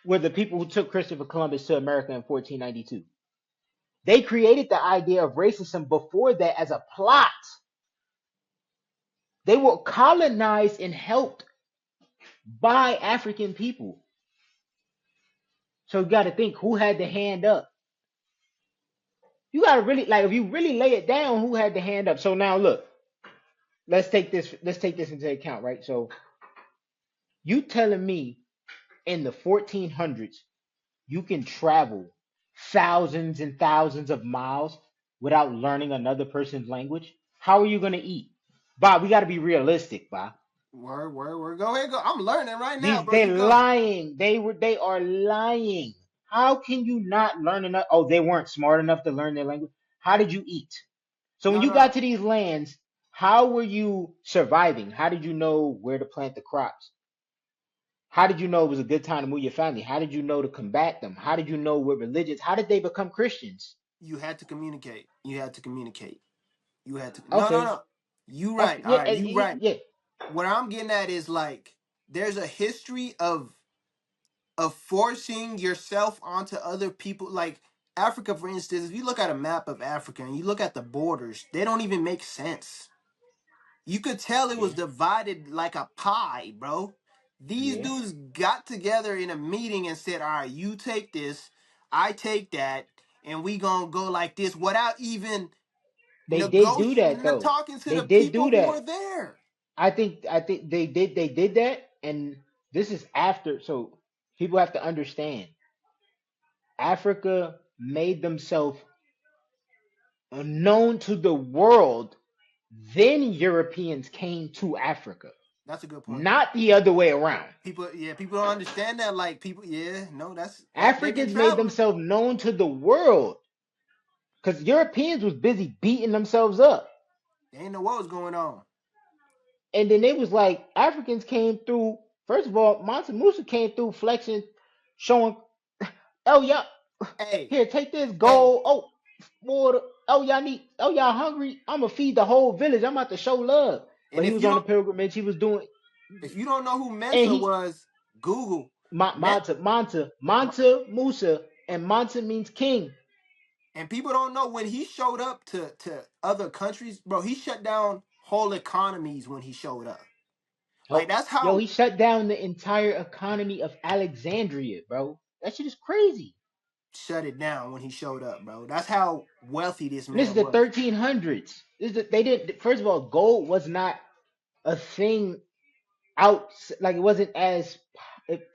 S2: were the people who took Christopher Columbus to America in 1492. They created the idea of racism before that as a plot. They were colonized and helped by African people. So you got to think who had the hand up. You got to really like if you really lay it down, who had the hand up. So now look, let's take this into account, right? So you telling me in the 1400s you can travel thousands and thousands of miles without learning another person's language? How are you gonna eat? Bob, we gotta be realistic, Bob.
S1: word. Go ahead, go. I'm learning right now,
S2: These
S1: bro.
S2: they're
S1: You go.
S2: lying. They are lying. How can you not learn enough? Oh, they weren't smart enough to learn their language. How did you eat? So when
S1: No,
S2: you got
S1: no.
S2: to these lands, how were you surviving? How did you know where to plant the crops? How did you know it was a good time to move your family? How did you know to combat them? How did you know what religions? How did they become Christians?
S1: You had to communicate. You had to communicate. You had to. No, no,
S2: Okay,
S1: no. You
S2: okay,
S1: right. All
S2: yeah,
S1: right. You right.
S2: yeah.
S1: What I'm getting at is like there's a history of forcing yourself onto other people. Like Africa, for instance, if you look at a map of Africa and you look at the borders, they don't even make sense. You could tell it was
S2: Yeah,
S1: divided like a pie, bro. These
S2: yeah.
S1: dudes got together in a meeting and said, "All right, you take this, I take that, and we gonna go like this," without even
S2: They did do that
S1: negotiating,
S2: though.
S1: talking to
S2: They
S1: the
S2: did
S1: people
S2: do
S1: who were
S2: that.
S1: there.
S2: I think they did that, and this is after. So people have to understand. Africa made themselves known to the world. Then Europeans came to Africa,
S1: That's a good point.
S2: not the other way around.
S1: People, yeah, people don't understand that. Like people, yeah, no, that they've been
S2: Africans made
S1: traveling.
S2: themselves known to the world because Europeans was busy beating themselves up.
S1: They ain't know what was going on.
S2: And then it was like Africans came through. First of all, Mansa Musa came through flexing, showing, oh yeah,
S1: Hey,
S2: here, take this
S1: hey,
S2: gold. Oh, water. Oh, y'all need. Oh, y'all hungry? I'm gonna feed the whole village. I'm about to show love.
S1: and
S2: But he
S1: if
S2: was
S1: you
S2: on a
S1: don't,
S2: pilgrimage. He was doing,
S1: if you don't know who
S2: and
S1: Mensa
S2: he
S1: was, Google.
S2: Manta Musa, and Manta means king.
S1: And people don't know when he showed up to other countries, bro. He shut down whole economies when he showed up. Like
S2: Oh,
S1: that's
S2: yo,
S1: how
S2: he shut down the entire economy of Alexandria, bro. That shit is crazy.
S1: shut it down when he showed up, bro. That's how wealthy this
S2: And this is
S1: man
S2: the
S1: was.
S2: 1300s. They didn't. First of all, gold was not a thing out. Like it wasn't as.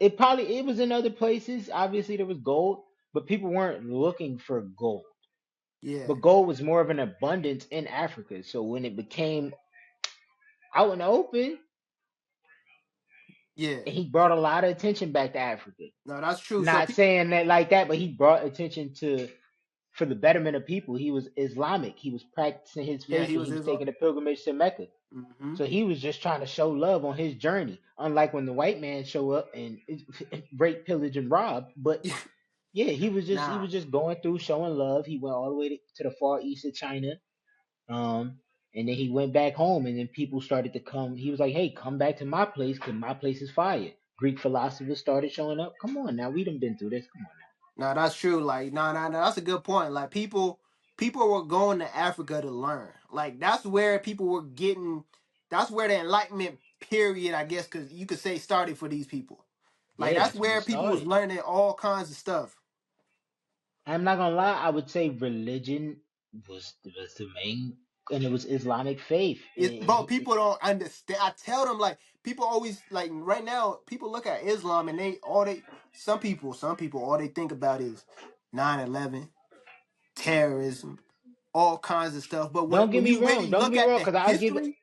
S2: It probably it was in other places. Obviously, there was gold, but people weren't looking for gold.
S1: Yeah,
S2: But gold was more of an abundance in Africa. So when it became out in the open,
S1: yeah.
S2: he brought a lot of attention back to Africa.
S1: No, that's true. So
S2: Not saying that like that, but he brought attention to for the betterment of people. He was Islamic. He was practicing his
S1: yeah,
S2: faith
S1: he
S2: and
S1: was
S2: he was
S1: his.
S2: taking a pilgrimage to Mecca.
S1: Mm-hmm.
S2: So he was just trying to show love on his journey. Unlike when the white man show up and rape, pillage, and rob. But yeah, he
S1: Nah,
S2: was just going through showing love. He went all the way to the far east of China. Um, and then he went back home, and then people started to come. He was like, "Hey, come back to my place, cause my place is fire." Greek philosophers started showing up. Come on now, we done been through this. Come on
S1: nah, that's true. Like, nah, that's a good point. Like people were going to Africa to learn. Like that's where people were getting. That's where the Enlightenment period, I guess, because you could say started for these people.
S2: now.
S1: Like
S2: Yeah,
S1: that's
S2: that's when it
S1: where people was
S2: started.
S1: learning all kinds of stuff.
S2: I'm not gonna lie. I would say religion was the main. and it was Islamic faith.
S1: But people don't understand. I tell them like people always like right now. People look at Islam and they some people all they think about is 9/11, terrorism, all kinds of stuff. But when
S2: Don't get
S1: when
S2: me
S1: you
S2: wrong.
S1: really
S2: Don't get
S1: look
S2: me
S1: at
S2: wrong,
S1: the
S2: because I give it.
S1: history,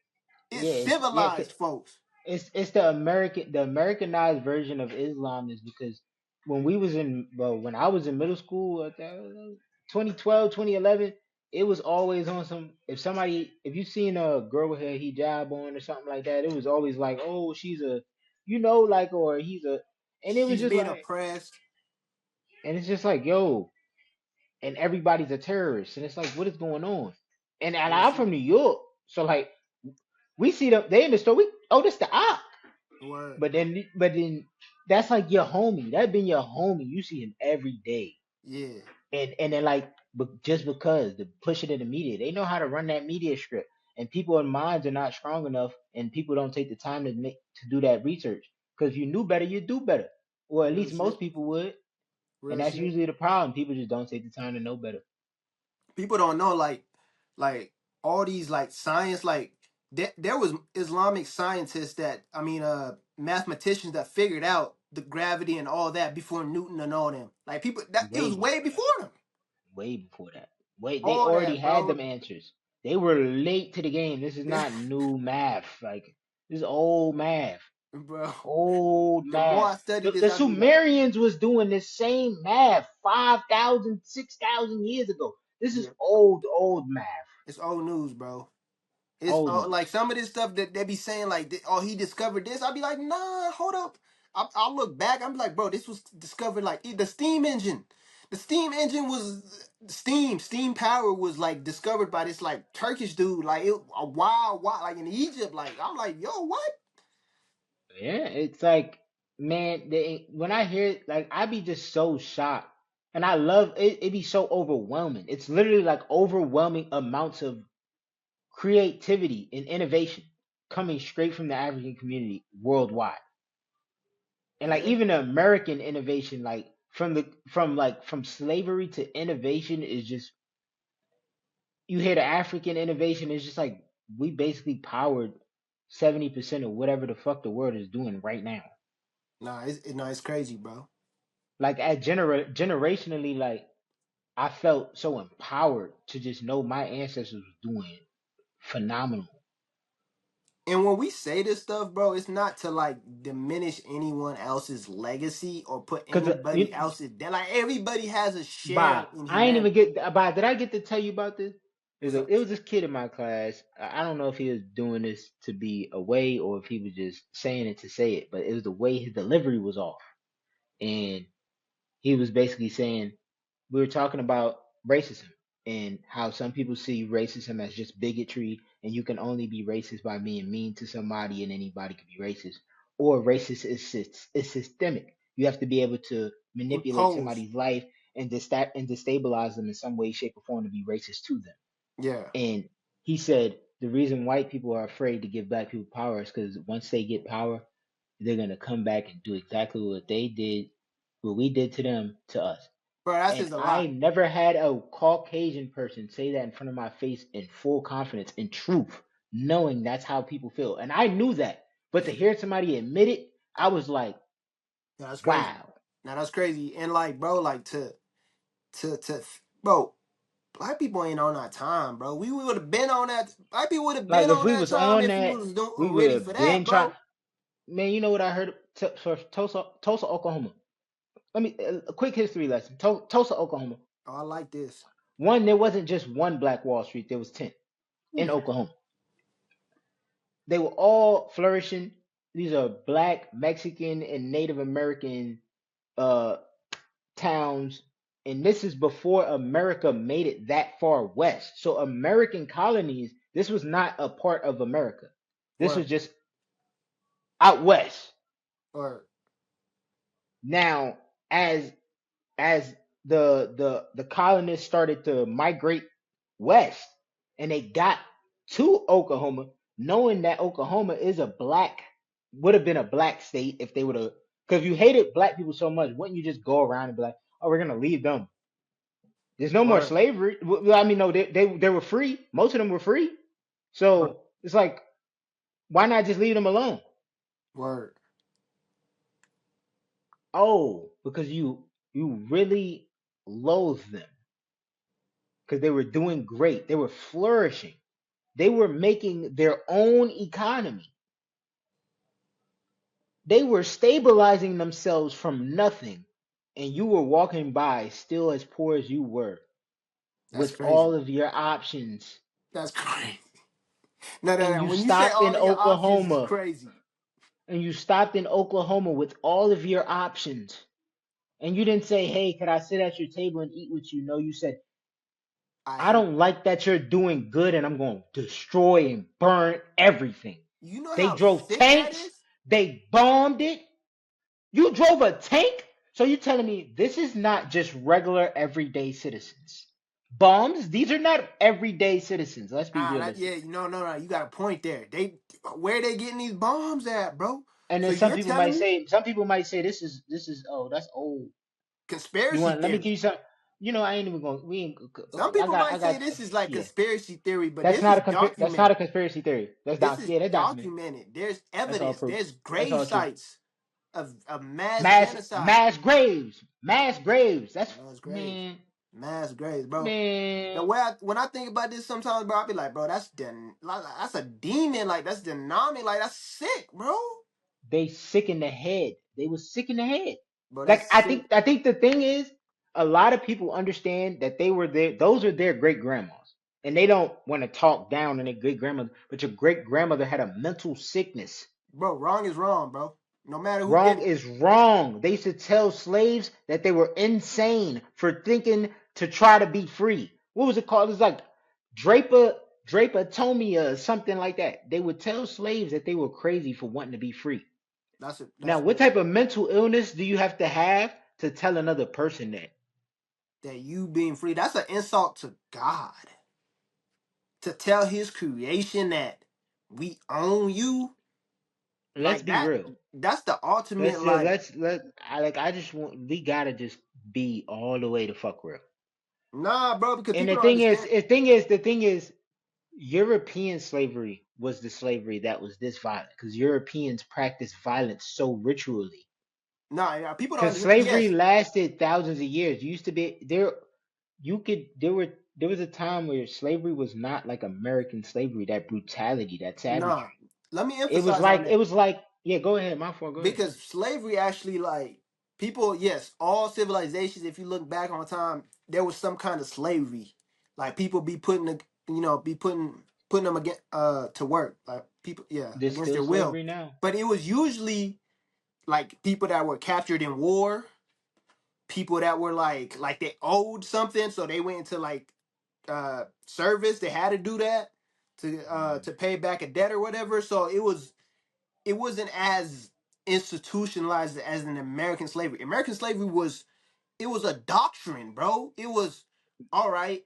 S1: it's
S2: Yeah, yeah.
S1: civilized folks.
S2: It's the Americanized version of Islam is because when I was in middle school, 2012, 2011, it was always on some, if you seen a girl with her hijab on or something like that, it was always like, oh, she's a, like, or he's a, and it was
S1: She's
S2: just
S1: being
S2: like,
S1: oppressed.
S2: and it's just like, yo, and everybody's a terrorist, and it's like, what is going on? And
S1: Real
S2: I'm
S1: shit.
S2: from New York, so like we see them, they in the store, oh, this the op.
S1: Word.
S2: But then that's like your homie. That been your homie. You see him every day.
S1: Yeah.
S2: And then like, but just because the push it in the media, they know how to run that media script. And people's minds are not strong enough, and people don't take the time to do that research. Because if you knew better, you'd do better. Or at
S1: Real
S2: least most
S1: shit.
S2: people would. And
S1: Real
S2: that's
S1: shit.
S2: usually the problem. People just don't take the time to know better.
S1: People don't know like all these like science like there was Islamic scientists that mathematicians that figured out the gravity and all that before Newton and all them. Like people that it was
S2: Way
S1: way
S2: before
S1: before
S2: that.
S1: them.
S2: Way before that. Wait, they
S1: All
S2: already
S1: that,
S2: had
S1: bro.
S2: them answers. They were late to the game. This is not new math. Like, this is old math.
S1: Bro.
S2: Old
S1: The more
S2: math.
S1: I study
S2: The,
S1: this,
S2: the
S1: I'd be like,
S2: Sumerians was doing this same math 5,000, 6,000 years ago. This is
S1: yeah,
S2: old math.
S1: it's old news, bro. It's
S2: Old
S1: like
S2: news.
S1: some of this stuff that they be saying like, oh, he discovered this. I'll be like, nah, hold up. I'll look back. I'm like, bro, this was discovered like the steam engine. The steam engine was steam power was like discovered by this like Turkish dude like a while like in Egypt. Like I'm like, yo, what?
S2: Yeah, it's like, man, when I hear it, like, I be just so shocked. And I love it, it be so overwhelming. It's literally like overwhelming amounts of creativity and innovation coming straight from the African community worldwide. And like
S1: Yeah,
S2: even the American innovation, like from slavery to innovation is just, you hear the African innovation is just like, we basically powered 70% of whatever the fuck the world is doing right now.
S1: nah, it's crazy, bro.
S2: Like generationally, like I felt so empowered to just know my ancestors was doing phenomenal.
S1: And when we say this stuff, bro, it's not to like diminish anyone else's legacy or put
S2: Cause
S1: anybody else's down. Like everybody has a share
S2: Bah,
S1: in
S2: I ain't even
S1: humanity.
S2: get. Bah, did I get to tell you about this?
S1: What's up?
S2: It was this kid in my class. I don't know if he was doing this to be away or if he was just saying it to say it, but it was the way his delivery was off. And he was basically saying, we were talking about racism and how some people see racism as just bigotry, and you can only be racist by being mean to somebody, and anybody can be racist. Or racist is systemic. You have to be able to manipulate
S1: Impose.
S2: somebody's life and destabilize them in some way, shape, or form to be racist to them.
S1: Yeah.
S2: And he said the reason white people are afraid to give black people power is because once they get power, they're gonna come back and do exactly what we did to them, to us.
S1: Bro, that
S2: And
S1: says a
S2: I
S1: lot.
S2: never had a Caucasian person say that in front of my face in full confidence, in truth, knowing that's how people feel. And I knew that. But to hear somebody admit it, I was like,
S1: Yeah, that's crazy.
S2: wow.
S1: Now that's crazy. And like, bro, like to bro, black people ain't on that time, bro. We would have been on that. Black people would have
S2: Like
S1: been
S2: if
S1: on
S2: we
S1: that
S2: was
S1: time
S2: on
S1: if we
S2: that,
S1: was
S2: we would
S1: ready for
S2: have been
S1: that,
S2: trying.
S1: bro.
S2: Man, you know what I heard? For Tulsa, Oklahoma. Let me a quick history lesson. Tulsa, Oklahoma.
S1: Oh, I like this.
S2: One, there wasn't just one Black Wall Street. There was 10 in Oklahoma. They were all flourishing. These are Black, Mexican, and Native American uh, towns, and this is before America made it that far west. So American colonies, this was not a part of America. This was
S1: Or
S2: just out west.
S1: or
S2: Now, as as the colonists started to migrate west and they got to Oklahoma, knowing that Oklahoma is a black, would have been a black state if they would have, because you hated black people so much, wouldn't you just go around and be like, oh, we're gonna leave them? There's no more
S1: Word.
S2: slavery. Well, I mean, no, they were free. Most of them were free.
S1: Word.
S2: So it's like, why not just leave them alone?
S1: Word.
S2: Oh, because you really loathe them because they were doing great. They were flourishing. They were making their own economy. They were stabilizing themselves from nothing, and you were walking by still as poor as you were
S1: That's
S2: with
S1: crazy.
S2: all of your options.
S1: That's crazy. No, no,
S2: And
S1: no.
S2: you
S1: When you say
S2: stopped in
S1: all of your options, it's
S2: Oklahoma,
S1: crazy.
S2: and you stopped in Oklahoma with all of your options. And you didn't say, "Hey, could I sit at your table and eat with you?" No, you said,
S1: I
S2: "I
S1: hate.
S2: don't like that you're doing good and I'm going to destroy and burn everything."
S1: You know
S2: They
S1: how
S2: drove
S1: sick that
S2: tanks,
S1: is,
S2: they bombed it. You drove a tank? So you're telling me this is not just regular everyday citizens. Bombs, these are not everyday citizens. Let's be
S1: yeah,
S2: realistic.
S1: no. You got a point there. Where they getting these bombs at, bro?
S2: And
S1: So
S2: then
S1: you're telling me
S2: some people might say this is oh, that's old. You
S1: conspiracy
S2: want let me
S1: theory?
S2: give you some, I ain't even going we ain't
S1: Some
S2: okay,
S1: people might
S2: I
S1: say
S2: got
S1: this is like
S2: yeah.
S1: conspiracy theory, but
S2: That's
S1: this is
S2: not a that's not a
S1: documented.
S2: conspiracy theory.
S1: This is
S2: That's documented.
S1: documented. There's
S2: That's all
S1: evidence.
S2: proof.
S1: There's
S2: That's
S1: grave
S2: all true.
S1: sites of mass
S2: Mass
S1: genocide.
S2: mass graves. Mass graves. That's
S1: Mass graves.
S2: man,
S1: Mass graves, bro. The
S2: man.
S1: way when I think about this sometimes, bro, I be like, bro, that's a demon. Like that's demonic. Like that's sick, bro.
S2: They sick in the head. They was sick in the head.
S1: Bro, that's
S2: Like
S1: sick.
S2: I think the thing is, a lot of people understand that they were there. Those are their great grandmas, and they don't want to talk down on their great grandmother. But your great grandmother had a mental sickness.
S1: Bro, wrong is wrong, bro. No matter who did
S2: Wrong
S1: it.
S2: is wrong. They used to tell slaves that they were insane for thinking to try to be free. What was it called? It's like Draper Drapetomia or something like that. They would tell slaves that they were crazy for wanting to be free. Now,
S1: That's
S2: what
S1: what
S2: type of mental illness do you have to tell another person that?
S1: that you being free. That's an insult to God. To tell his creation that we own you
S2: Let's
S1: like
S2: be
S1: that.
S2: real.
S1: That's the ultimate like
S2: I just want we gotta just be all the way to fuck real.
S1: nah, bro, because
S2: And
S1: people don't understand.
S2: the thing is, European slavery was the slavery that was this violent because Europeans practiced violence so ritually.
S1: Nah, people don't
S2: Because
S1: understand.
S2: slavery
S1: Yes.
S2: lasted thousands of years. You used to be there. You could there was a time where slavery was not like American slavery, that brutality, that
S1: Nah.
S2: savagery.
S1: Let me emphasize on
S2: It
S1: that.
S2: was like yeah. Go ahead, my fault. Go ahead.
S1: Because slavery actually like people, yes, all civilizations, if you look back on time, there was some kind of slavery. Like people be putting the be putting them against to work. Like people, yeah,
S2: There's
S1: against
S2: still
S1: their will.
S2: slavery now.
S1: But it was usually like people that were captured in war, people that were like they owed something, so they went into like service. They had to do that to pay back a debt or whatever. So it wasn't as institutionalized as an American slavery. American slavery was it was a doctrine, bro. It was all right.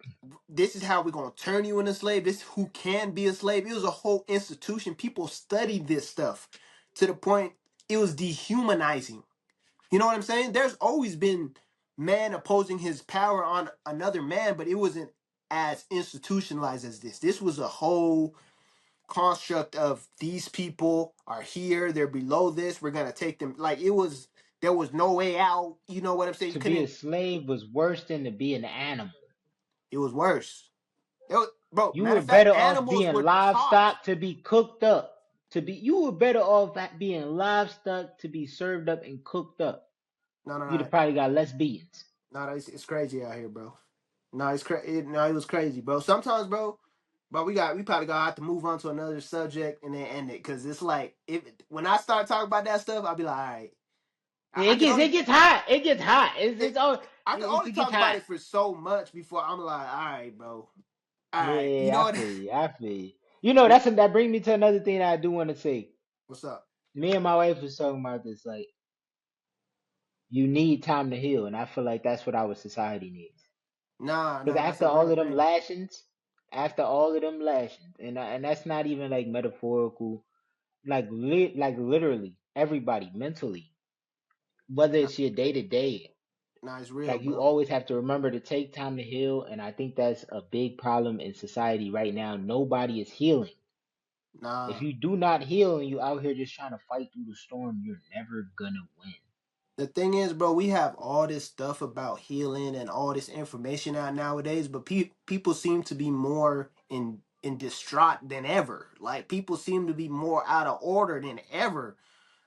S1: This is how we're gonna turn you into a slave. This is who can be a slave. It was a whole institution. People studied this stuff to the point it was dehumanizing. You know what I'm saying? There's always been man opposing his power on another man, but it wasn't as institutionalized as this. This was a whole construct of these people are here, they're below this, we're gonna take them. Like it was, there was no way out. You know what I'm saying? You
S2: To be a
S1: couldn't.
S2: slave was worse than to be an animal.
S1: It was worse. Bro,
S2: You
S1: matter
S2: were
S1: of fact,
S2: better off
S1: animals
S2: being
S1: were taught.
S2: livestock to be cooked up. You were better off being livestock to be served up and cooked up.
S1: No, no,
S2: You'd have
S1: no,
S2: probably got less beatings.
S1: no. It's crazy out here, bro. No, it's crazy. No, it was crazy, bro. Sometimes, bro. But we probably gonna have to move on to another subject and then end it because it's like if when I start talking about that stuff, I'll be like, all right, I can
S2: It
S1: only
S2: gets hot. It gets hot.
S1: it, I can only
S2: It gets
S1: talk about
S2: hot.
S1: it for so much before I'm like, all right, bro, all right, you
S2: Yeah,
S1: know
S2: I
S1: what?
S2: feel you. I feel you. You know, that brings me to another thing that I do want to say.
S1: What's up?
S2: Me and my wife was talking about this. Like, you need time to heal, and I feel like that's what our society needs.
S1: Nah,
S2: Because
S1: nah, that's a real thing.
S2: after all of them lashings, and that's not even like metaphorical, like literally everybody mentally, whether
S1: Nah,
S2: it's your day to day.
S1: Nah, it's real,
S2: Like you
S1: bro.
S2: always have to remember to take time to heal, and I think that's a big problem in society right now. Nobody is healing. If
S1: Nah.
S2: you do not heal and you out here just trying to fight through the storm, you're never gonna win.
S1: The thing is, bro, we have all this stuff about healing and all this information out nowadays, but people seem to be more in distraught than ever. Like people seem to be more out of order than ever.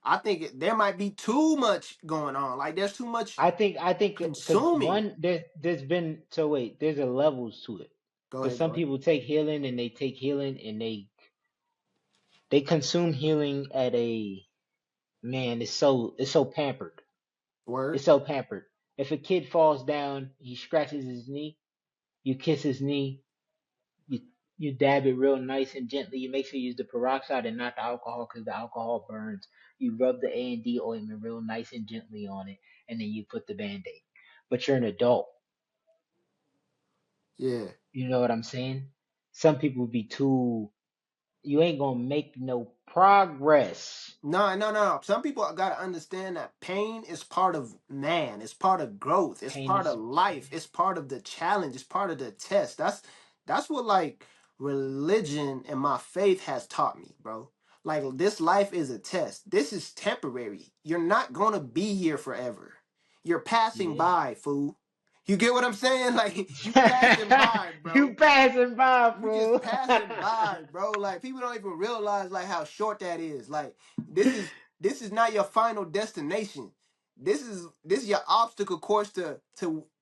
S1: I think there might be too much going on. Like there's too much
S2: I think because
S1: consuming.
S2: one there's been so wait there's a levels to it
S1: Go
S2: because
S1: ahead,
S2: some
S1: go ahead.
S2: people take healing and they take healing and they consume healing at a man it's so pampered.
S1: Word.
S2: It's so pampered. If a kid falls down, he scratches his knee, you kiss his knee, you you dab it real nice and gently. You make sure you use the peroxide and not the alcohol because the alcohol burns. You rub the A&D ointment real nice and gently on it, and then you put the band-aid. But you're an adult.
S1: Yeah.
S2: You know what I'm saying? Some people be too. You ain't gonna make no progress.
S1: No, no, no. Some people gotta understand that pain is part of man. It's part of growth. It's
S2: Pain
S1: part of
S2: is
S1: life. It's part of the challenge. It's part of the test. That's what like religion and my faith has taught me, bro. Like this life is a test. This is temporary. You're not gonna be here forever. You're passing
S2: yeah.
S1: by, fool. You get what I'm saying? Like you passing by,
S2: You
S1: bro.
S2: passing by,
S1: You just
S2: fool.
S1: passing by, bro. Like people don't even realize like how short that is. Like this is not your final destination. This is your obstacle course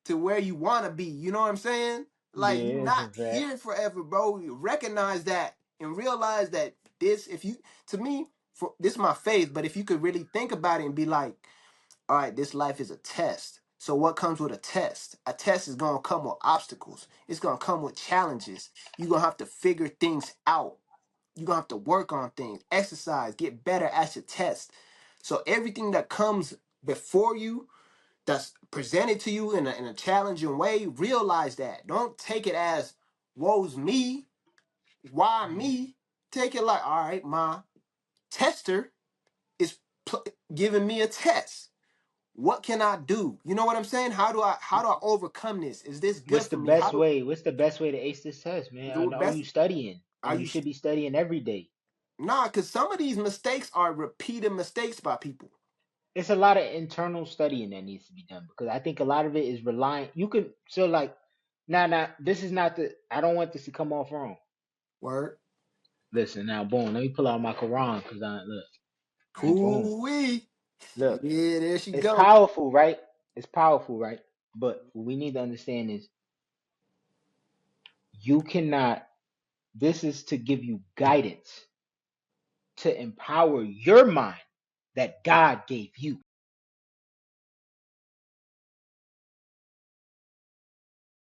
S1: to where you want to be. You know what I'm saying? Like you
S2: Yeah, that's a
S1: not
S2: fact.
S1: here forever, bro. You recognize that and realize that this if you to me for this is my faith, but if you could really think about it and be like, all right, this life is a test. So what comes with a test? A test is gonna come with obstacles. It's gonna come with challenges. You're gonna have to figure things out. You're gonna have to work on things, exercise, get better at your test. So everything that comes before you, that's presented to you in a challenging way, realize that. Don't take it as woe's me, why
S2: Mm.
S1: me? Take it like, all right, my tester is pl- giving me a test. What can I do? You know what I'm saying? How do I overcome this? Is this good
S2: What's the
S1: for me? How
S2: best
S1: do
S2: way? What's the best way to ace this test, man?
S1: the
S2: I know
S1: best
S2: you studying,
S1: are
S2: and you
S1: you
S2: should be studying every day.
S1: nah, because some of these mistakes are repeated mistakes by people.
S2: It's a lot of internal studying that needs to be done because I think a lot of it is relying. You could so like, now, this is not the. I don't want this to come off wrong.
S1: Word.
S2: Listen, now, boom. Let me pull out my Quran because I look. All right, boom.
S1: Hoo-wee.
S2: Look,
S1: Yeah, there she
S2: it's
S1: go.
S2: powerful, right? It's powerful, right? But what we need to understand is you cannot. This is to give you guidance to empower your mind that God gave you.